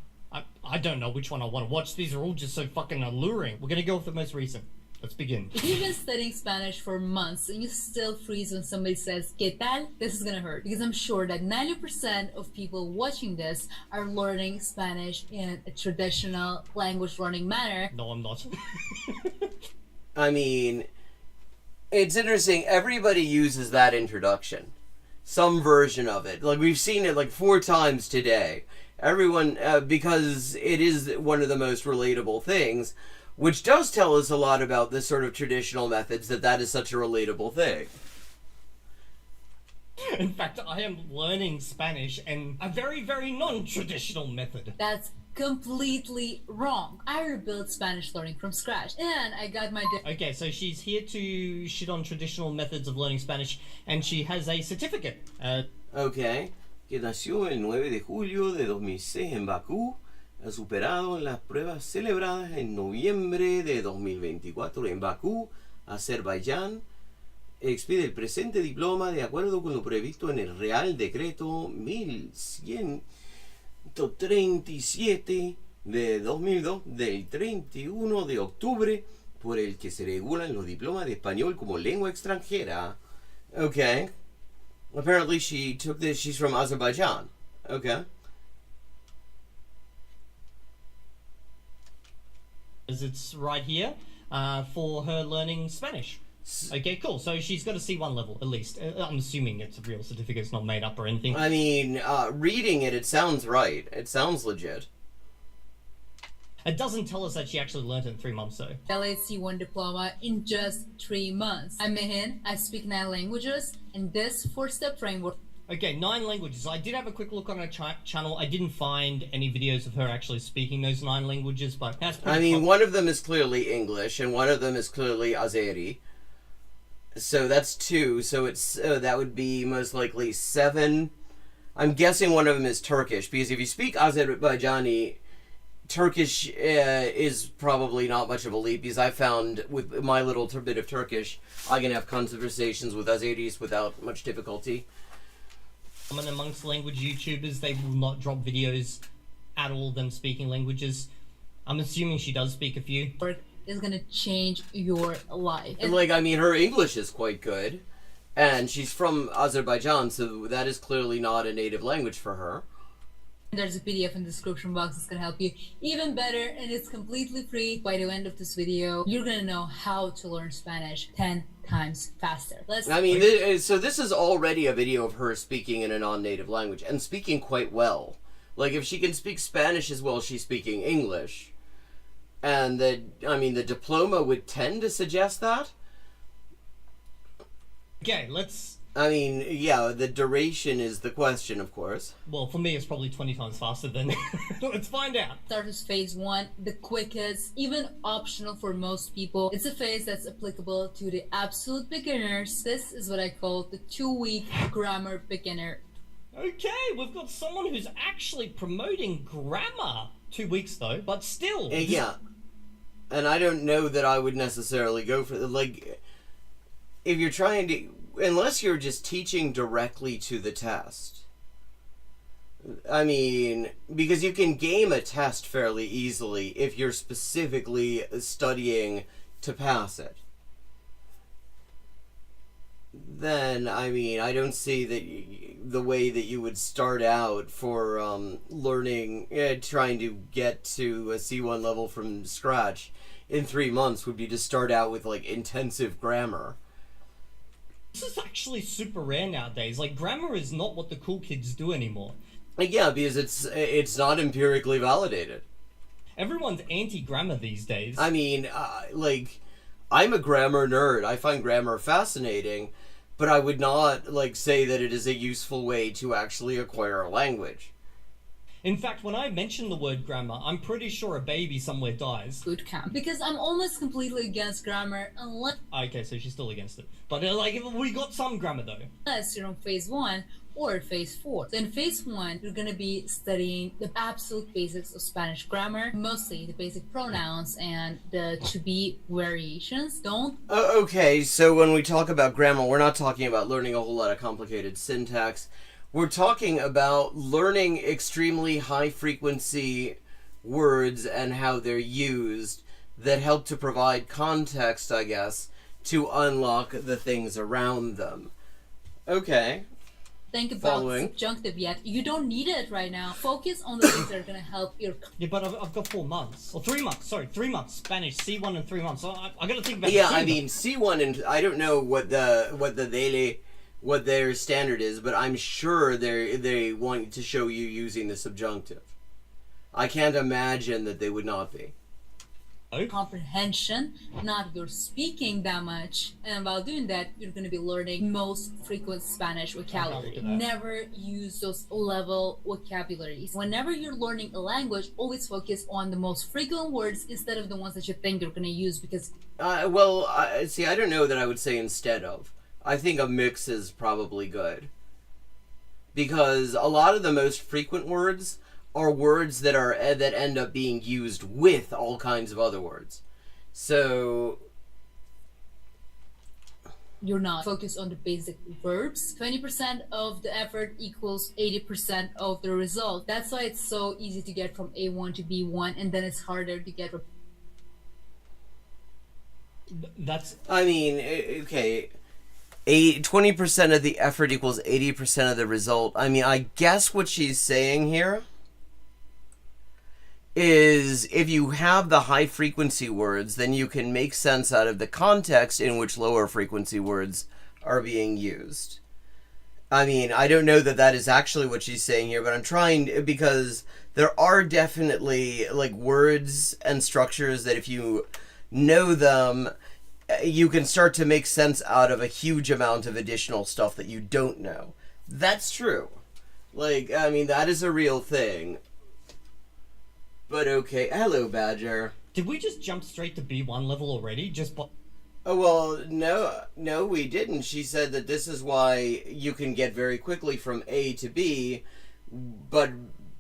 I don't know which one I want to watch. These are all just so fucking alluring. We're gonna go with the most recent. Let's begin. If you've been studying Spanish for months and you still freeze when somebody says "¿Qué tal?", this is gonna hurt, because I'm sure that 90% of people watching this are learning Spanish in a traditional language learning manner. No, I'm not. I mean, it's interesting. Everybody uses that introduction. Some version of it. Like, we've seen it like 4 times today. Everyone, because it is one of the most relatable things, which does tell us a lot about the sort of traditional methods, that is such a relatable thing. In fact, I am learning Spanish in a very, very non-traditional method. That's completely wrong. I rebuilt Spanish learning from scratch, and I got my... Okay, so she's here to shit on traditional methods of learning Spanish, and she has a certificate. Okay. Que nació el 9 de julio de 2006 en Bakú, ha superado las pruebas celebradas en noviembre de 2024 en Bakú, Azerbaiyán. Expide el presente diploma de acuerdo con lo previsto en el Real Decreto 1137 de 2002 del 31 de octubre, por el que se regulan los diplomas de español como lengua extranjera. Okay. Apparently she took this, she's from Azerbaijan. Okay. As it's right here for her learning Spanish. Okay, cool. So she's got a C1 level, at least. I'm assuming it's a real certificate, it's not made up or anything. I mean, reading it sounds right. It sounds legit. It doesn't tell us that she actually learned it in 3 months, though. LAC1 diploma in just 3 months. I'm Mehin, I speak 9 languages, and this 4-step framework... Okay, 9 languages. I did have a quick look on her channel. I didn't find any videos of her actually speaking those 9 languages, but that's pretty... I mean, one of them is clearly English, and one of them is clearly Azeri. So that's 2, so it's that would be most likely 7. I'm guessing one of them is Turkish, because if you speak Azerbaijani... Turkish is probably not much of a leap, because I found with my little bit of Turkish, I can have conversations with Azeris without much difficulty. Amongst language YouTubers, they will not drop videos at all them speaking languages. I'm assuming she does speak a few. Is gonna change your life. And like, I mean, her English is quite good, and she's from Azerbaijan, so that is clearly not a native language for her. There's a PDF in the description box that's gonna help you even better, and it's completely free. By the end of this video, you're gonna know how to learn Spanish 10 times faster. I mean, so this is already a video of her speaking in a non-native language, and speaking quite well. Like, if she can speak Spanish as well as she's speaking English, and the diploma would tend to suggest that. Okay, let's... I mean, yeah, the duration is the question, of course. Well, for me, it's probably 20 times faster than... Let's find out. Start with phase 1, the quickest, even optional for most people. It's a phase that's applicable to the absolute beginners. This is what I call the 2-week grammar beginner. Okay, we've got someone who's actually promoting grammar. 2 weeks, though, but still. Yeah. And I don't know that I would necessarily go for... Like, if you're trying to... Unless you're just teaching directly to the test. I mean, because you can game a test fairly easily if you're specifically studying to pass it. Then, I mean, I don't see that the way that you would start out for learning, trying to get to a C1 level from scratch in 3 months would be to start out with, like, intensive grammar. This is actually super rare nowadays. Like, grammar is not what the cool kids do anymore. Yeah, because it's not empirically validated. Everyone's anti-grammar these days. I mean, like, I'm a grammar nerd. I find grammar fascinating, but I would not, like, say that it is a useful way to actually acquire a language. In fact, when I mention the word grammar, I'm pretty sure a baby somewhere dies. Boot camp. Because I'm almost completely against grammar unless Okay, so she's still against it. But, like, we got some grammar, though. you're on phase 1 or phase 4. So in phase 1, you're going to be studying the absolute basics of Spanish grammar, mostly the basic pronouns and the to-be variations. Don't... Okay, so when we talk about grammar, we're not talking about learning a whole lot of complicated syntax. We're talking about learning extremely high-frequency words and how they're used that help to provide context, I guess, to unlock the things around them. Okay. Think about subjunctive yet. You don't need it right now. Focus on the things that are going to help your... Yeah, but I've got 4 months. Or 3 months, sorry, 3 months. Spanish, C1 in 3 months. So I got to think about... Yeah, I mean, C1 and... I don't know what their standard is, but I'm sure they want to show you using the subjunctive. I can't imagine that they would not be. Comprehension, not your speaking that much, and while doing that, you're going to be learning most frequent Spanish vocabulary. Never use those level vocabularies. Whenever you're learning a language, always focus on the most frequent words instead of the ones that you think you're going to use, because... See, I don't know that I would say instead of. I think a mix is probably good. Because a lot of the most frequent words are words that end up being used with all kinds of other words. So you're not focused on the basic verbs. 20% of the effort equals 80% of the result. That's why it's so easy to get from A1 to B1, and then it's harder to get... That's... I mean, okay... 20% of the effort equals 80% of the result. I mean, I guess what she's saying here is if you have the high frequency words, then you can make sense out of the context in which lower frequency words are being used. I mean, I don't know that that is actually what she's saying here, but I'm trying, because there are definitely, like, words and structures that if you know them, you can start to make sense out of a huge amount of additional stuff that you don't know. That's true. Like, I mean, that is a real thing. But okay, hello, Badger. Did we just jump straight to B1 level already? Oh, well, no, we didn't. She said that this is why you can get very quickly from A to B, but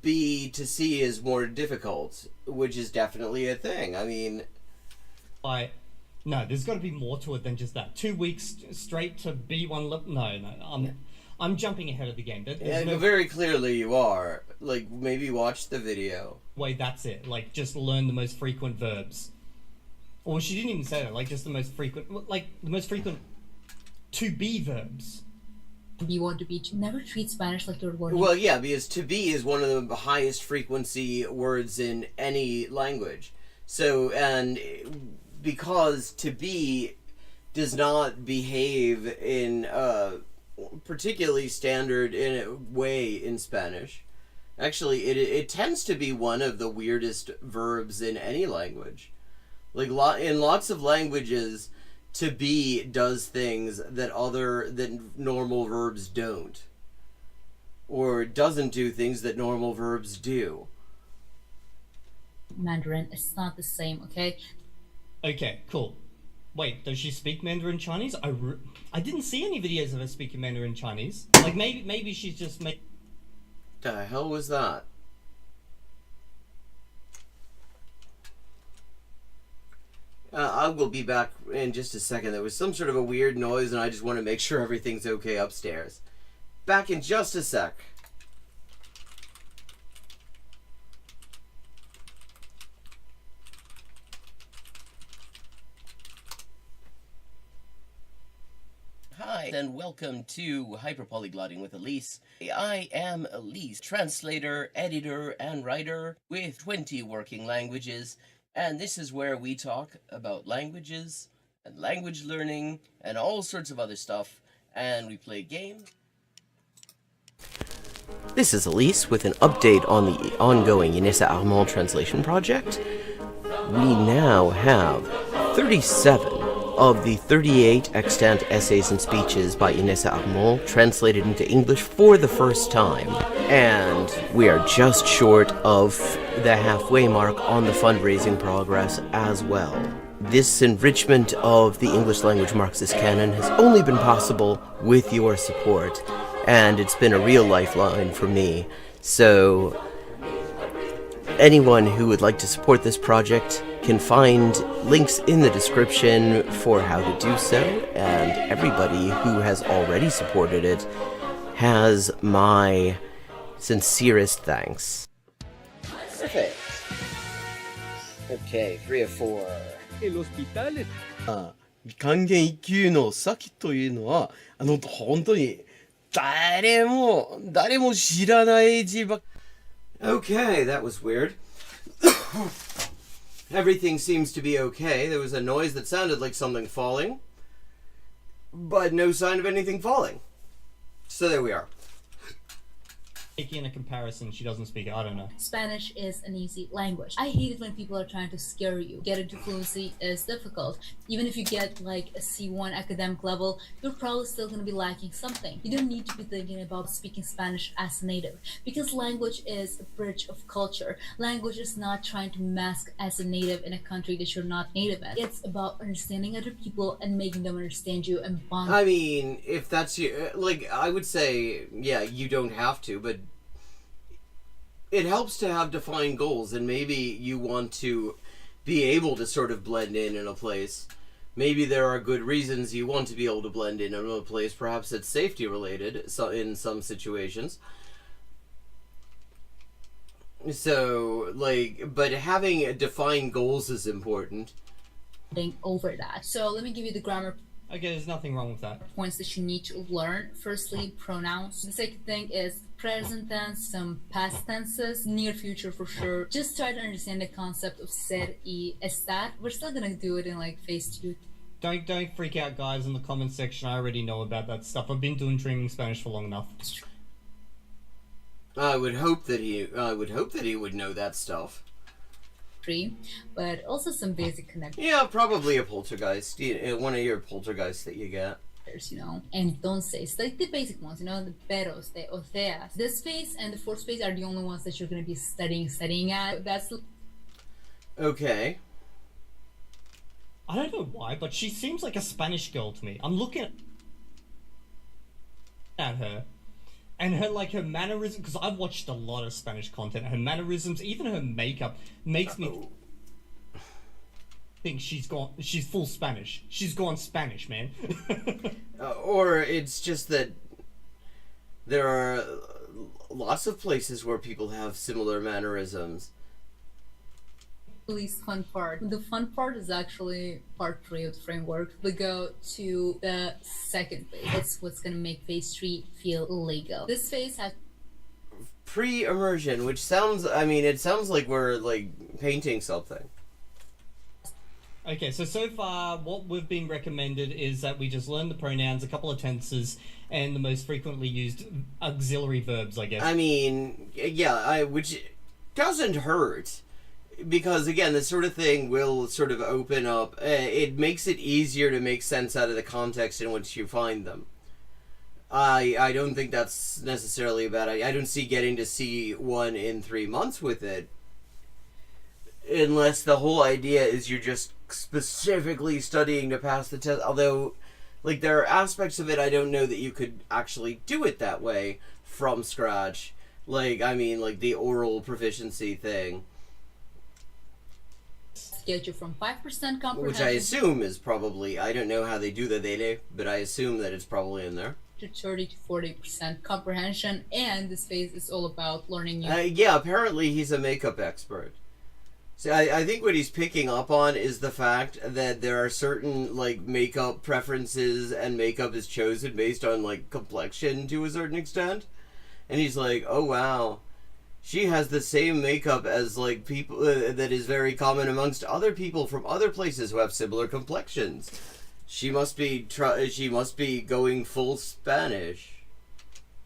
B to C is more difficult, which is definitely a thing. I mean... No, there's got to be more to it than just that. 2 weeks straight to B1 level? No, I'm jumping ahead of the game. Very clearly you are. Like, maybe watch the video. Wait, that's it. Like, just learn the most frequent verbs. Or she didn't even say that. Like, just the most frequent... Like, the most frequent to-be verbs. B1 to be... Never treat Spanish like you're learning... Well, yeah, because to be is one of the highest frequency words in any language. So, and... because to be does not behave in a particularly standard in a way in Spanish. Actually, it tends to be one of the weirdest verbs in any language. Like, in lots of languages, to be does things that normal verbs don't. Or doesn't do things that normal verbs do. Mandarin, it's not the same, okay? Okay, cool. Wait, does she speak Mandarin Chinese? I didn't see any videos of her speaking Mandarin Chinese. Like, maybe she's just... The hell was that? I will be back in just a second. There was some sort of a weird noise, and I just want to make sure everything's okay upstairs. Back in just a sec. Hi, and welcome to Hyperpolyglotting with Elise. I am Elise, translator, editor, and writer with 20 working languages, and this is where we talk about languages and language learning and all sorts of other stuff, and we play game. This is Elise with an update on the ongoing Inessa Armand translation project. We now have 37 of the 38 extant essays and speeches by Inessa Armand translated into English for the first time. And we are just short of the halfway mark on the fundraising progress as well. This enrichment of the English language Marxist canon has only been possible with your support, and it's been a real lifeline for me. So anyone who would like to support this project can find links in the description for how to do so, and everybody who has already supported it has my sincerest thanks. Perfect. Okay, 3 of 4. 還元1級の先というのは、本当に誰も知らない字ばっか。 Okay, that was weird. Everything seems to be okay. There was a noise that sounded like something falling, but no sign of anything falling. So there we are. Making a comparison, she doesn't speak it, I don't know. Spanish is an easy language. I hate it when people are trying to scare you. Getting to fluency is difficult. Even if you get like a C1 academic level, you're probably still going to be lacking something. You don't need to be thinking about speaking Spanish as a native, because language is a bridge of culture. Language is not trying to mask as a native in a country that you're not native in. It's about understanding other people and making them understand you and bond. I mean, if that's you, like, I would say, yeah, you don't have to, but it helps to have defined goals, and maybe you want to be able to sort of blend in a place. Maybe there are good reasons you want to be able to blend in a place. Perhaps it's safety related, so in some situations. So, like, but having defined goals is important. Over that. So let me give you the grammar. Okay, there's nothing wrong with that. Points that you need to learn. Firstly, pronouns. The second thing is present tense, some past tenses, near future for sure. Just try to understand the concept of ser y estar. We're still gonna do it in like phase 2. Don't freak out, guys, in the comment section. I already know about that stuff. I've been doing Dreaming Spanish for long enough. I would hope that he would know that stuff. But also some basic connections. Yeah, probably a poltergeist. One of your poltergeists that you get. You know, entonces, like the basic ones, you know, the peros, the oseas. This phase and the fourth phase are the only ones that you're going to be studying at. That's okay. I don't know why, but she seems like a Spanish girl to me. I'm looking at her, and her mannerisms, because I've watched a lot of Spanish content. Her mannerisms, even her makeup, makes me think she's full Spanish. She's gone Spanish, man. Or it's just that there are lots of places where people have similar mannerisms. Least fun part. The fun part is actually part 3 of the framework. We go to the second phase. It's what's gonna make phase 3 feel legal. This phase has pre-immersion, which sounds, I mean, it sounds like we're like painting something. Okay, so far what we've been recommended is that we just learn the pronouns, a couple of tenses, and the most frequently used auxiliary verbs, I guess. I mean, yeah, which doesn't hurt, because again, this sort of thing will sort of open up, it makes it easier to make sense out of the context in which you find them. I don't think that's necessarily a bad idea. I don't see getting to see one in 3 months with it, unless the whole idea is you're just specifically studying to pass the test. Although, like, there are aspects of it I don't know that you could actually do it that way from scratch. Like, I mean, like the oral proficiency thing. Get you from 5% comprehension, which I assume is probably, I don't know how they do the dele, but I assume that it's probably in there. to 30 to 40% comprehension, and this phase is all about learning new. Yeah, apparently he's a makeup expert. So I think what he's picking up on is the fact that there are certain, like, makeup preferences, and makeup is chosen based on, like, complexion to a certain extent. And he's like, oh wow, she has the same makeup as, like, people that is very common amongst other people from other places who have similar complexions. She must be going full Spanish.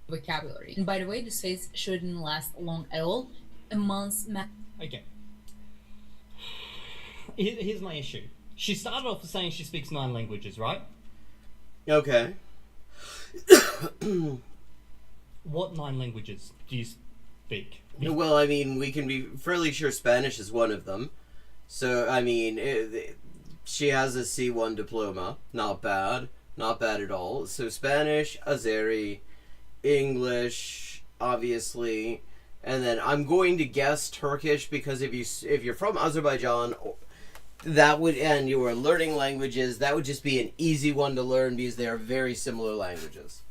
Vocabulary. And by the way, this phase shouldn't last long at all. A month's Okay. Here's my issue. She started off with saying she speaks 9 languages, right? Okay. What 9 languages do you speak? Well, I mean, we can be fairly sure Spanish is one of them. So, I mean, she has a C1 diploma. Not bad. Not bad at all. So, Spanish, Azeri, English, obviously, and then I'm going to guess Turkish, because if you're from Azerbaijan, that would, and you are learning languages, that would just be an easy one to learn because they are very similar languages.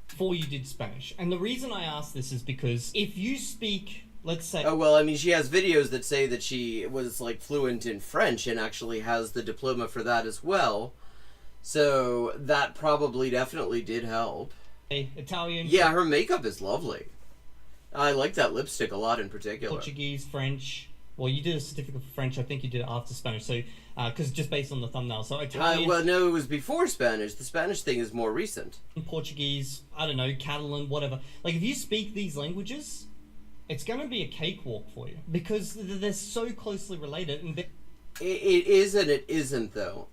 Before you did Spanish. And the reason I ask this is because if you speak, let's say... Oh, well, I mean, she has videos that say that she was, like, fluent in French and actually has the diploma for that as well. So that probably definitely did help. Italian... Yeah, her makeup is lovely. I like that lipstick a lot in particular. Portuguese, French... Well, you did a certificate for French. I think you did it after Spanish. So, because just based on the thumbnail. So Italian... well, no, it was before Spanish. The Spanish thing is more recent. Portuguese, I don't know, Catalan, whatever. Like, if you speak these languages, it's going to be a cakewalk for you. Because they're so closely related. And it is and it isn't, though.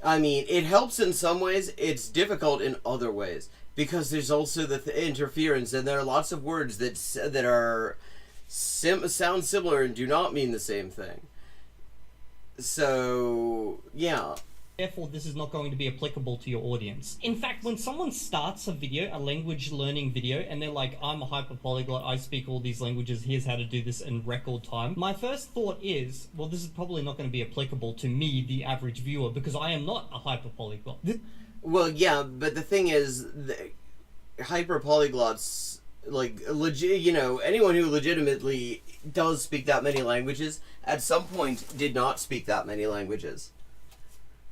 I mean, it helps in some ways. It's difficult in other ways. Because there's also the interference. And there are lots of words that are... sound similar and do not mean the same thing. So, yeah. Therefore, this is not going to be applicable to your audience. In fact, when someone starts a video, a language learning video, and they're like, I'm a hyperpolyglot, I speak all these languages, here's how to do this in record time. My first thought is, well, this is probably not going to be applicable to me, the average viewer, because I am not a hyperpolyglot. Well, yeah, but the thing is, hyperpolyglots... like, legit, you know, anyone who legitimately does speak that many languages at some point did not speak that many languages.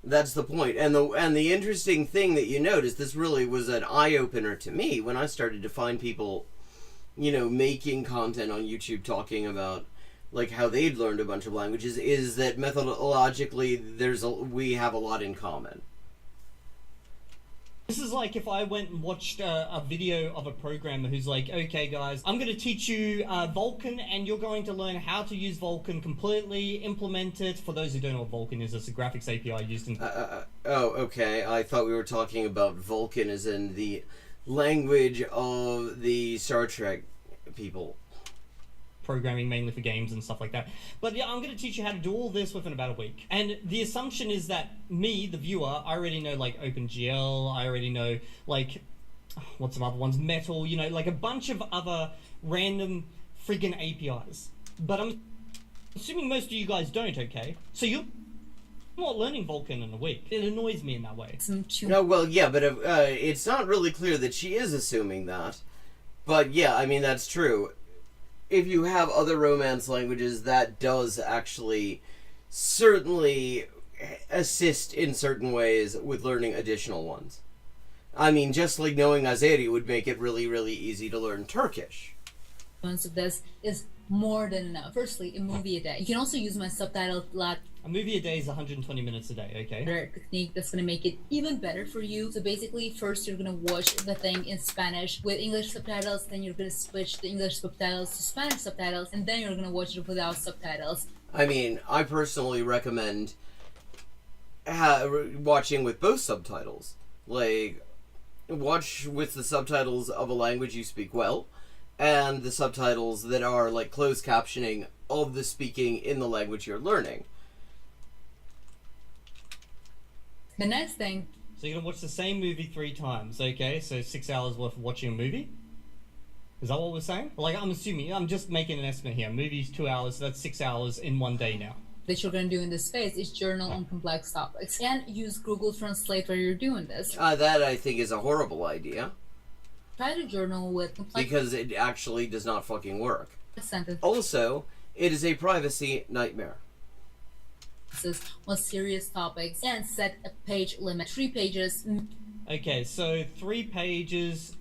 That's the point. And the interesting thing that you notice, this really was an eye-opener to me when I started to find people, you know, making content on YouTube talking about, like, how they'd learned a bunch of languages, is that methodologically we have a lot in common. This is like if I went and watched a video of a programmer who's like, okay guys, I'm going to teach you Vulkan, and you're going to learn how to use Vulkan completely, implement it. For those who don't know what Vulkan is, it's a graphics API used in... oh, okay. I thought we were talking about Vulcan as in the language of the Star Trek people. Programming mainly for games and stuff like that. But yeah, I'm going to teach you how to do all this within about a week. And the assumption is that me, the viewer, I already know like OpenGL, I already know like, what's some other ones, Metal, you know, like a bunch of other random friggin' APIs. But I'm assuming most of you guys don't, okay? So you're not learning Vulkan in a week. It annoys me in that way. No, well, yeah, but it's not really clear that she is assuming that. But yeah, I mean, that's true. If you have other Romance languages, that does actually certainly assist in certain ways with learning additional ones. I mean, just like knowing Azeri would make it really, really easy to learn Turkish. Of this is more than enough. Firstly, a movie a day. You can also use my subtitle lot. A movie a day is 120 minutes a day, okay? Technique that's gonna make it even better for you. So basically, first you're gonna watch the thing in Spanish with English subtitles, then you're gonna switch the English subtitles to Spanish subtitles, and then you're gonna watch it without subtitles. I mean, I personally recommend watching with both subtitles. Like, watch with the subtitles of a language you speak well, and the subtitles that are like closed captioning of the speaking in the language you're learning. The next thing... So you're going to watch the same movie 3 times, okay? So 6 hours worth of watching a movie? Is that what we're saying? Like, I'm assuming, I'm just making an estimate here. Movie's 2 hours, so that's 6 hours in one day now. That you're going to do in this phase is journal on complex topics. And use Google Translate while you're doing this. That, I think, is a horrible idea. Try to journal with complex... Because it actually does not fucking work. Sentence. Also, it is a privacy nightmare. On serious topics, and set a page limit. 3 pages. Okay, so 3 pages.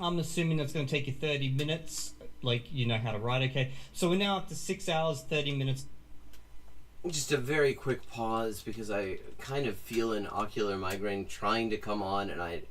I'm assuming that's going to take you 30 minutes. Like, you know how to write, okay? So we're now up to 6 hours, 30 minutes. Just a very quick pause because I kind of feel an ocular migraine trying to come on, and I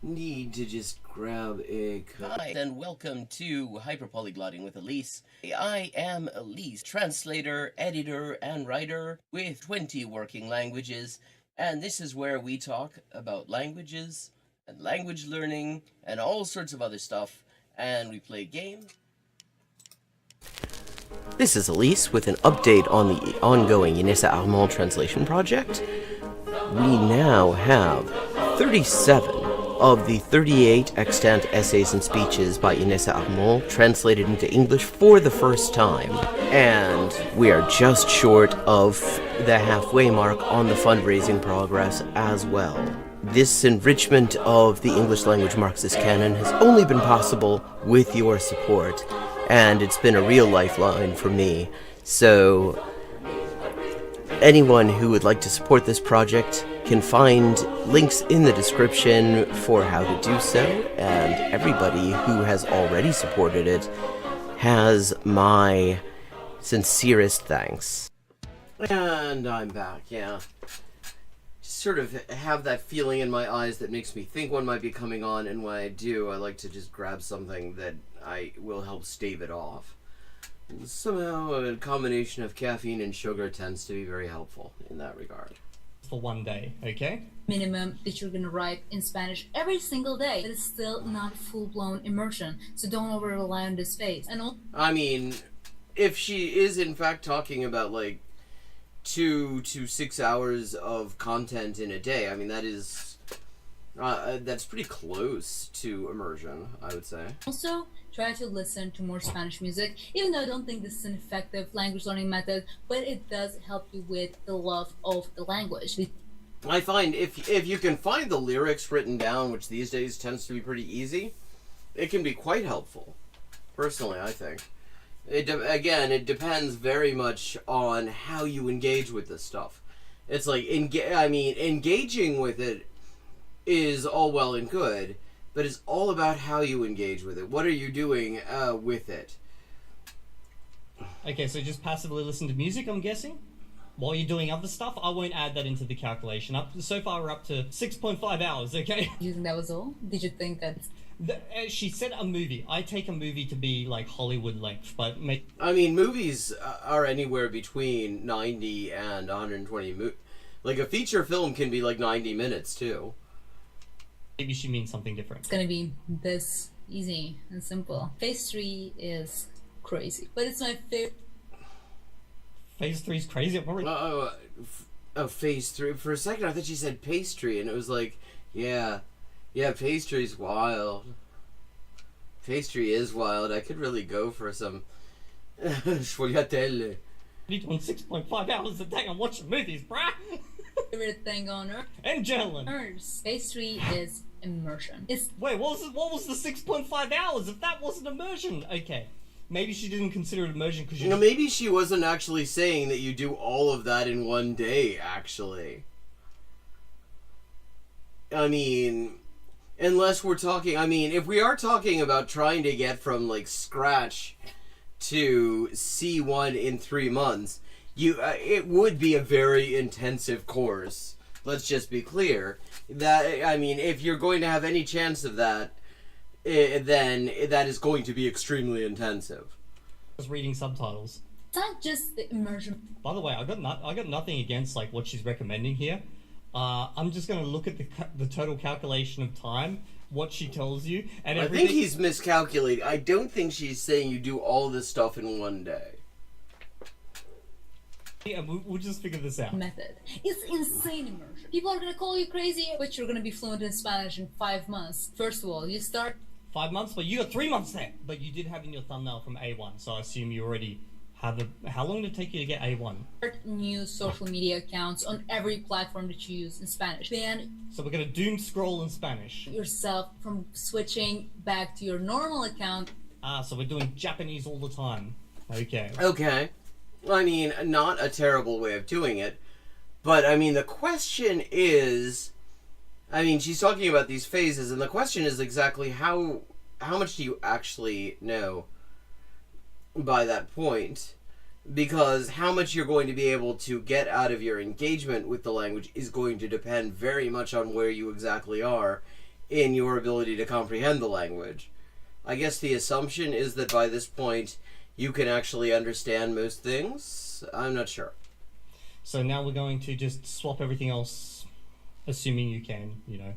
need to just grab a cup. Hi, and welcome to Hyperpolyglotting with Elise. I am Elise, translator, editor, and writer with 20 working languages, and this is where we talk about languages and language learning and all sorts of other stuff, and we play games. This is Elise with an update on the ongoing Inessa Armand translation project. We now have 37 of the 38 extant essays and speeches by Inessa Armand translated into English for the first time, and we are just short of the halfway mark on the fundraising progress as well. This enrichment of the English language Marxist canon has only been possible with your support, and it's been a real lifeline for me. So anyone who would like to support this project can find links in the description for how to do so, and everybody who has already supported it has my sincerest thanks. And I'm back, yeah. Sort of have that feeling in my eyes that makes me think one might be coming on, and when I do, I like to just grab something that I will help stave it off. Somehow a combination of caffeine and sugar tends to be very helpful in that regard. For one day, okay? Minimum that you're gonna write in Spanish every single day. But it's still not full-blown immersion, so don't over-rely on this phase. And I mean, if she is in fact talking about like 2 to 6 hours of content in a day, I mean that is that's pretty close to immersion, I would say. Also, try to listen to more Spanish music, even though I don't think this is an effective language learning method, but it does help you with the love of the language. I find if you can find the lyrics written down, which these days tends to be pretty easy, it can be quite helpful. Personally, I think. Again, it depends very much on how you engage with this stuff. It's like, engaging with it is all well and good, but it's all about how you engage with it. What are you doing with it? Okay, so just passively listen to music, I'm guessing? While you're doing other stuff, I won't add that into the calculation. So far, we're up to 6.5 hours, okay? You think that was all? Did you think that... She said a movie. I take a movie to be like Hollywood length, but... I mean, movies are anywhere between 90 and 120 like, a feature film can be like 90 minutes, too. Maybe she means something different. It's gonna be this easy and simple. Phase 3 is crazy, but it's my favorite. Phase 3 is crazy? Phase 3. For a second, I thought she said pastry, and it was like, yeah, pastry's wild. Pastry is wild. I could really go for some sfogliatelle. You're doing 6.5 hours a day on watching movies, bruh! Favorite thing on earth. And gentlemen. Phase 3 is immersion. Wait, what was the 6.5 hours if that wasn't immersion? Okay. Maybe she didn't consider it immersion because you... maybe she wasn't actually saying that you do all of that in one day, actually. I mean, unless we're talking... if we are talking about trying to get from, like, scratch to C1 in 3 months, it would be a very intensive course. Let's just be clear. That, if you're going to have any chance of that, then that is going to be extremely intensive. I was reading subtitles. It's not just the immersion. By the way, I got nothing against like what she's recommending here. I'm just going to look at the total calculation of time, what she tells you, and everything. I think he's miscalculating. I don't think she's saying you do all this stuff in one day. Yeah, we'll just figure this out. Method. It's insane immersion. People are gonna call you crazy, but you're gonna be fluent in Spanish in 5 months. First of all, you start 5 months, but you got 3 months there. But you did have in your thumbnail from A1, so I assume you already have how long did it take you to get A1? New social media accounts on every platform that you use in Spanish. Then so we're gonna doom scroll in Spanish. Yourself from switching back to your normal account. So we're doing Japanese all the time. Okay. Okay. Not a terrible way of doing it, but the question is, she's talking about these phases, and the question is exactly how much do you actually know by that point? because how much you're going to be able to get out of your engagement with the language is going to depend very much on where you exactly are in your ability to comprehend the language. I guess the assumption is that by this point you can actually understand most things. I'm not sure. So now we're going to just swap everything else, assuming you can, you know.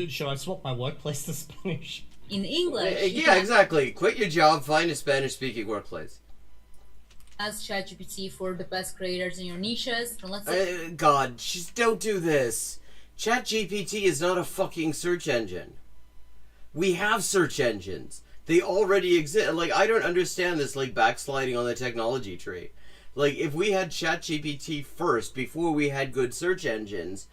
Should I swap my workplace to Spanish? In English. Yeah, exactly. Quit your job, find a Spanish-speaking workplace. Ask ChatGPT for the best creators in your niches. And let's say God, just don't do this. ChatGPT is not a fucking search engine. We have search engines. They already exist. Like, I don't understand this, like, backsliding on the technology tree. Like, if we had ChatGPT first, before we had good search engines,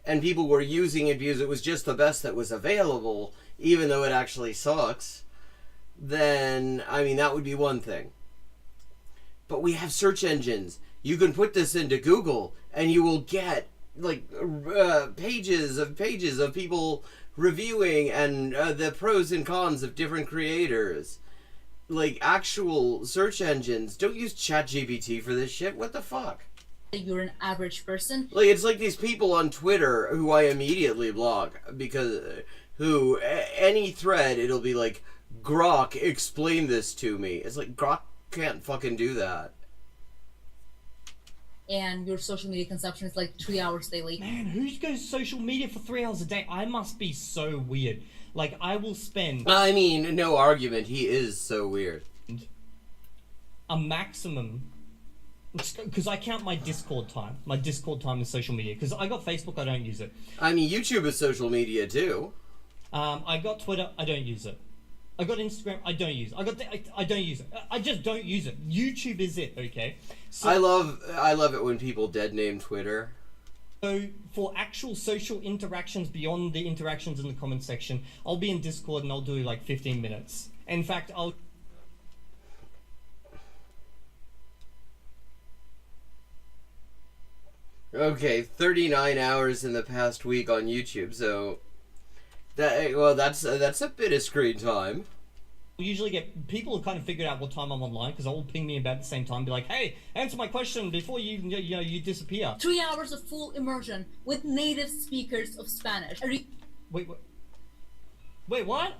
and people were using it because it was just the best that was available, even though it actually sucks, then, I mean, that would be one thing. But we have search engines. You can put this into Google, and you will get, like, pages of people reviewing and the pros and cons of different creators. Like, actual search engines. Don't use ChatGPT for this shit. What the fuck? you're an average person. Like, it's like these people on Twitter who I immediately block because any thread, it'll be like, Grok, explain this to me. It's like, Grok can't fucking do that. And your social media consumption is like 3 hours daily. Man, who goes social media for 3 hours a day? I must be so weird. Like, I will spend... I mean, no argument. He is so weird. A maximum... Because I count my Discord time. My Discord time is social media. Because I got Facebook, I don't use it. I mean, YouTube is social media, too. I got Twitter, I don't use it. I got Instagram, I don't use it. I don't use it. I just don't use it. YouTube is it, okay? So, I love it when people dead name Twitter. So for actual social interactions beyond the interactions in the comment section, I'll be in Discord and I'll do like 15 minutes. In fact, I'll... Okay, 39 hours in the past week on YouTube, so... that's a bit of screen time. We usually get people who kind of figured out what time I'm online because they'll ping me about the same time, be like, "Hey, answer my question before you disappear." 3 hours of full immersion with native speakers of Spanish. Wait, what?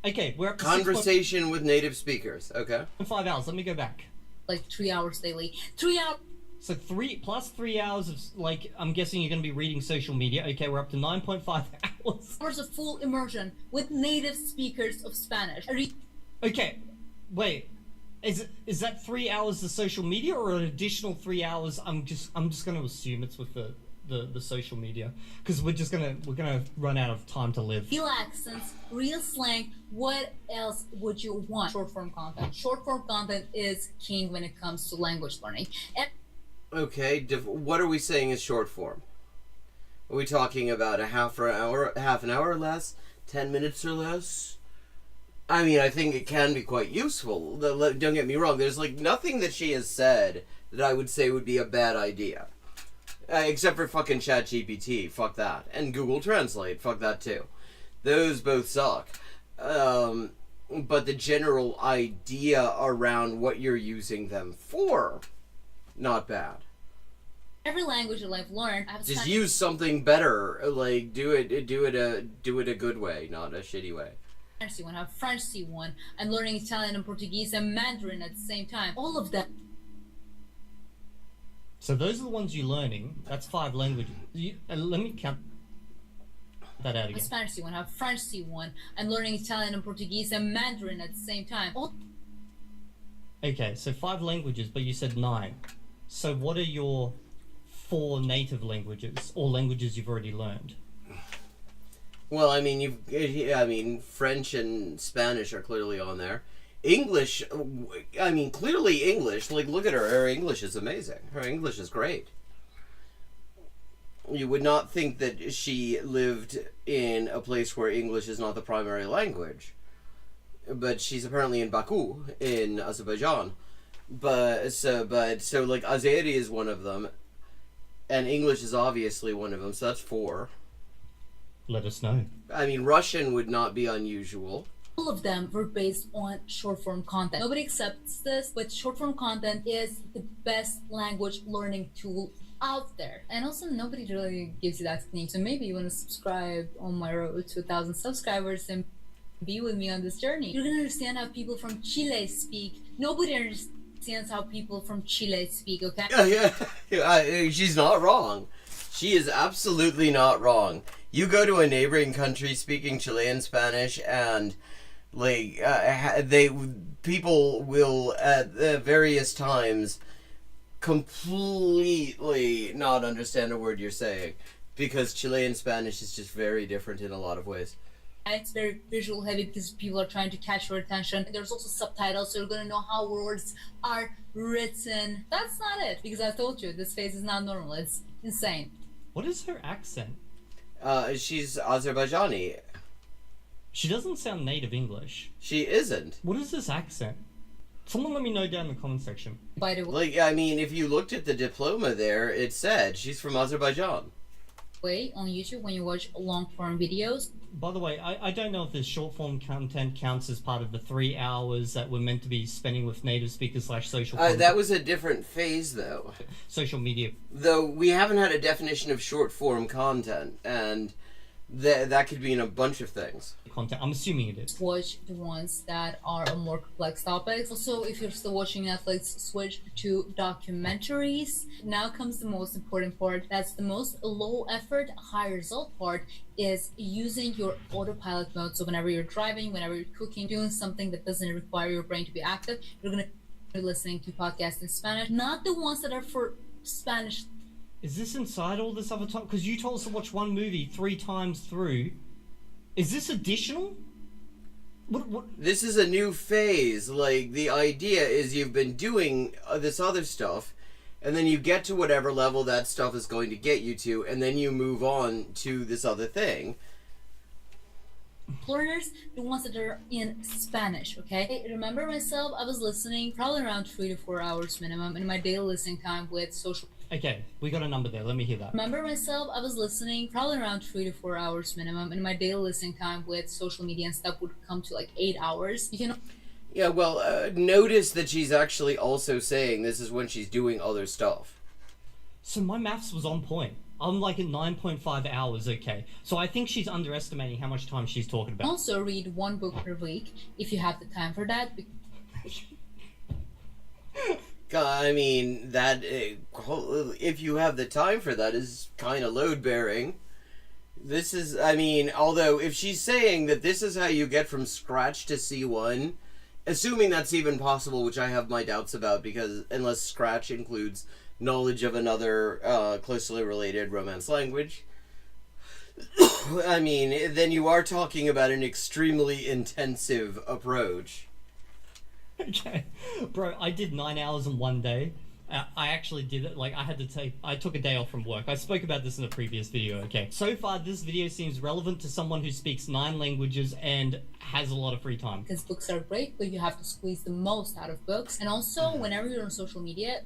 Okay, we're up to conversation with native speakers. Okay. 5 hours. Let me go back. Like 3 hours daily. 3 hours. So 3 hours of, like, I'm guessing you're going to be reading social media. Okay, we're up to 9.5 hours. Hours of full immersion with native speakers of Spanish. Okay, wait. Is that 3 hours of social media or an additional 3 hours? I'm just going to assume it's with the social media because we're gonna run out of time to live. Real accents, real slang. What else would you want? Short form content. Short form content is king when it comes to language learning. Okay, what are we saying is short form? Are we talking about a half an hour or less? 10 minutes or less? I mean, I think it can be quite useful. Don't get me wrong, there's like nothing that she has said that I would say would be a bad idea. Except for fucking ChatGPT, fuck that. And Google Translate, fuck that too. Those both suck. But the general idea around what you're using them for, not bad. Every language that I've learned, just use something better. Like do it a good way, not a shitty way. C1, I have French C1. I'm learning Italian and Portuguese and Mandarin at the same time. All of them. So those are the ones you're learning. That's 5 languages. Let me count that out again. Spanish C1, I have French C1. I'm learning Italian and Portuguese and Mandarin at the same time. Okay, so 5 languages, but you said 9. So what are your 4 native languages, or languages you've already learned? Well, I mean, French and Spanish are clearly on there. English, I mean, clearly English. Like, look at her. Her English is amazing. Her English is great. You would not think that she lived in a place where English is not the primary language. But she's apparently in Baku, in Azerbaijan. So like, Azeri is one of them. And English is obviously one of them, so that's 4. Let us know. I mean, Russian would not be unusual. All of them were based on short form content. Nobody accepts this, but short form content is the best language learning tool out there. And also, nobody really gives you that technique. So maybe you want to subscribe on my road to 1,000 subscribers and be with me on this journey. You're gonna understand how people from Chile speak. Nobody understands how people from Chile speak, okay? Yeah, she's not wrong. She is absolutely not wrong. You go to a neighboring country speaking Chilean Spanish, and like people will at various times completely not understand a word you're saying, because Chilean Spanish is just very different in a lot of ways. It's very visual heavy because people are trying to catch your attention. There's also subtitles, so you're gonna know how words are written. That's not it, because I told you, this face is not normal. It's insane. What is her accent? She's Azerbaijani. She doesn't sound native English. She isn't. What is this accent? Someone let me know down in the comment section. By the Like, I mean, if you looked at the diploma there, it said she's from Azerbaijan. way, on YouTube, when you watch long form videos. By the way, I don't know if this short form content counts as part of the 3 hours that we're meant to be spending with native speakers / social content. That was a different phase, though. Social media. Though we haven't had a definition of short form content, and that could mean a bunch of things. Content. I'm assuming it is. Watch the ones that are on more complex topics. Also, if you're still watching Netflix, switch to documentaries. Now comes the most important part. That's the most low effort, high result part, is using your autopilot mode. So whenever you're driving, whenever you're cooking, doing something that doesn't require your brain to be active, you're going to be listening to podcasts in Spanish, not the ones that are for Spanish. Is this inside all this other time? Because you told us to watch one movie 3 times through. Is this additional? What? This is a new phase. Like, the idea is you've been doing this other stuff, and then you get to whatever level that stuff is going to get you to, and then you move on to this other thing. Learners, the ones that are in Spanish, okay? I remember myself, I was listening probably around 3 to 4 hours minimum in my daily listening time with social. Okay, we got a number there. Let me hear that. Remember myself, I was listening probably around 3 to 4 hours minimum, and my daily listening time with social media and stuff would come to like 8 hours. You can. Yeah, well, notice that she's actually also saying this is when she's doing other stuff. So my maths was on point. I'm like at 9.5 hours, okay. So I think she's underestimating how much time she's talking about. Also read 1 book per week if you have the time for that. I mean, that, if you have the time for that, is kind of load-bearing. This is, I mean, although if she's saying that this is how you get from scratch to C1, assuming that's even possible, which I have my doubts about, because unless scratch includes knowledge of another closely related Romance language, I mean, then you are talking about an extremely intensive approach. Okay, bro, I did 9 hours in 1 day. I actually did it, like, I took a day off from work. I spoke about this in a previous video, okay? So far, this video seems relevant to someone who speaks 9 languages and has a lot of free time. Because books are great, but you have to squeeze the most out of books. And also, whenever you're on social media...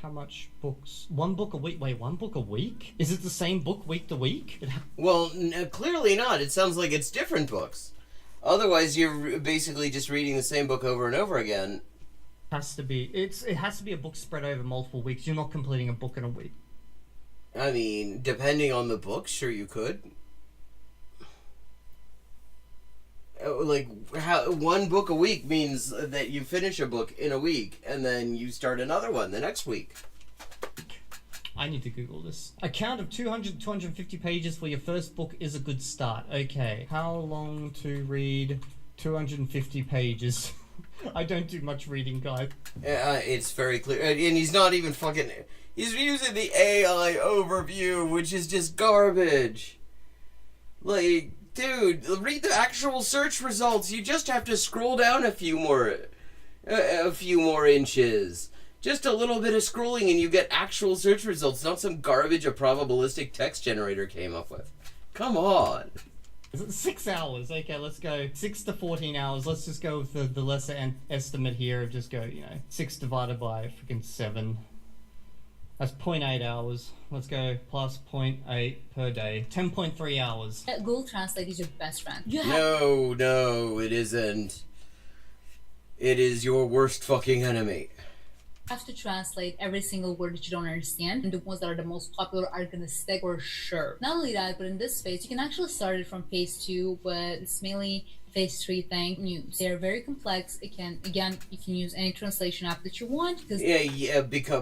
how much books? 1 book a week? Wait, 1 book a week? Is it the same book week to week? Well, clearly not. It sounds like it's different books. Otherwise, you're basically just reading the same book over and over again. Has to be. It has to be a book spread over multiple weeks. You're not completing a book in a week. I mean, depending on the book, sure you could. Like, 1 book a week means that you finish a book in a week, and then you start another one the next week. I need to Google this. A count of 200 to 250 pages for your first book is a good start. Okay. How long to read 250 pages? I don't do much reading, guys. It's very clear. And he's not even fucking... He's using the AI overview, which is just garbage. Like, dude, read the actual search results. You just have to scroll down a few more inches. Just a little bit of scrolling and you get actual search results, not some garbage a probabilistic text generator came up with. Come on. Is it 6 hours? Okay, let's go 6 to 14 hours. Let's just go with the lesser estimate here of just go, 6 divided by freaking 7. That's 0.8 hours. Let's go plus 0.8 per day. 10.3 hours. Google Translate is your best friend. No, it isn't. It is your worst fucking enemy. Have to translate every single word that you don't understand, and the ones that are the most popular are gonna stick for sure. Not only that, but in this phase, you can actually start it from phase 2, but it's mainly phase 3 thing. News. They are very complex. You can use any translation app that you want because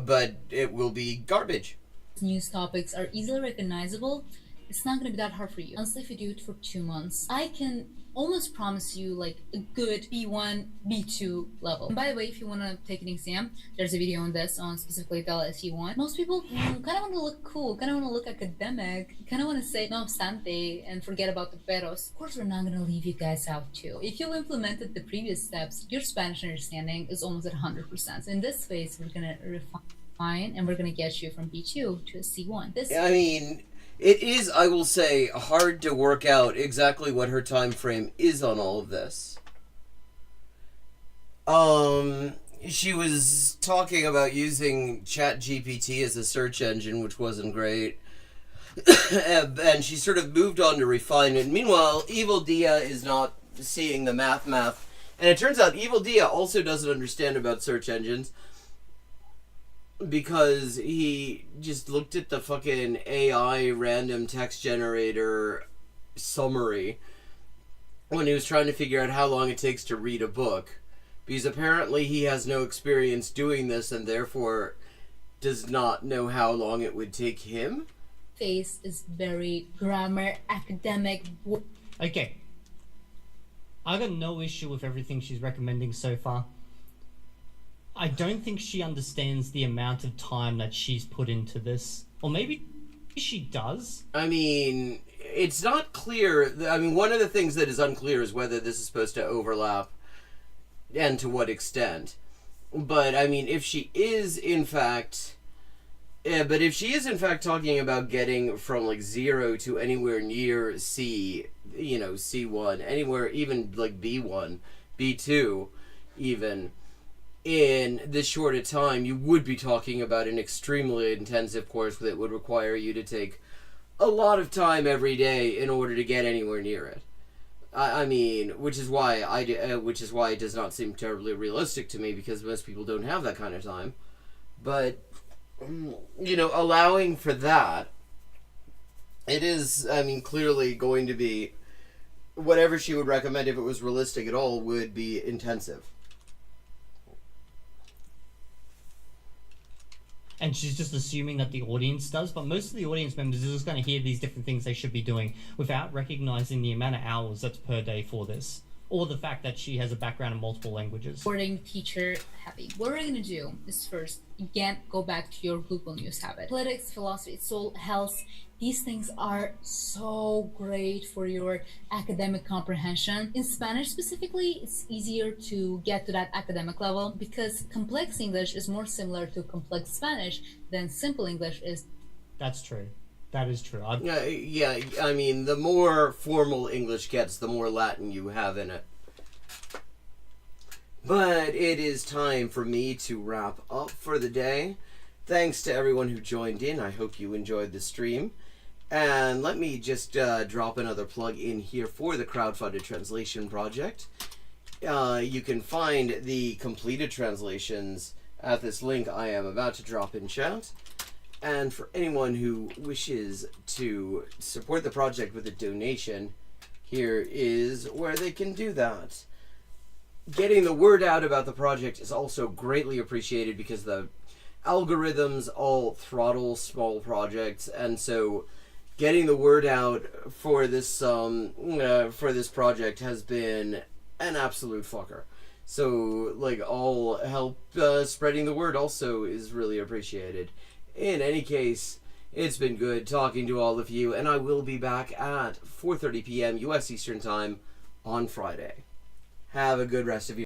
but it will be garbage. News topics are easily recognizable. It's not gonna be that hard for you. Honestly, if you do it for 2 months, I can almost promise you like a good B1, B2 level. And by the way, if you want to take an exam, there's a video on this on specifically the LSE1. Most people kind of want to look cool, kind of want to look academic, kind of want to say no obstante and forget about the peros. Of course, we're not going to leave you guys out too. If you've implemented the previous steps, your Spanish understanding is almost at 100%. So in this phase, we're going to refine and we're going to get you from B2 to a C1. It is, I will say, hard to work out exactly what her time frame is on all of this. She was talking about using ChatGPT as a search engine, which wasn't great. And she sort of moved on to refinement. Meanwhile, Evil Dia is not seeing the math. And it turns out Evil Dia also doesn't understand about search engines, because he just looked at the fucking AI random text generator summary when he was trying to figure out how long it takes to read a book. Because apparently he has no experience doing this and therefore does not know how long it would take him. Face is very grammar, academic. Okay. I got no issue with everything she's recommending so far. I don't think she understands the amount of time that she's put into this. Or maybe she does. It's not clear. One of the things that is unclear is whether this is supposed to overlap and to what extent. But, if she is in fact... but if she is in fact talking about getting from like 0 to anywhere near C1, anywhere even like B1, B2 even... in this short a time, you would be talking about an extremely intensive course that would require you to take a lot of time every day in order to get anywhere near it. Which is why it does not seem terribly realistic to me, because most people don't have that kind of time. But allowing for that, it is, clearly going to be whatever she would recommend, if it was realistic at all, would be intensive. And she's just assuming that the audience does, but most of the audience members are just going to hear these different things they should be doing without recognizing the amount of hours that's per day for this, or the fact that she has a background in multiple languages. Boarding teacher heavy. What we're going to do is first, again, go back to your Google News habit. Politics, philosophy, soul, health, these things are so great for your academic comprehension. In Spanish specifically, it's easier to get to that academic level because complex English is more similar to complex Spanish than simple English is. That's true. That is true. The more formal English gets, the more Latin you have in it. But it is time for me to wrap up for the day. Thanks to everyone who joined in. I hope you enjoyed the stream. And let me just drop another plug in here for the crowdfunded translation project. You can find the completed translations at this link I am about to drop in chat. And for anyone who wishes to support the project with a donation, here is where they can do that. Getting the word out about the project is also greatly appreciated because the algorithms all throttle small projects, and so getting the word out for this project has been an absolute fucker. So, all help spreading the word also is really appreciated. In any case, it's been good talking to all of you, and I will be back at 4:30 p.m. U.S. Eastern Time on Friday. Have a good rest of your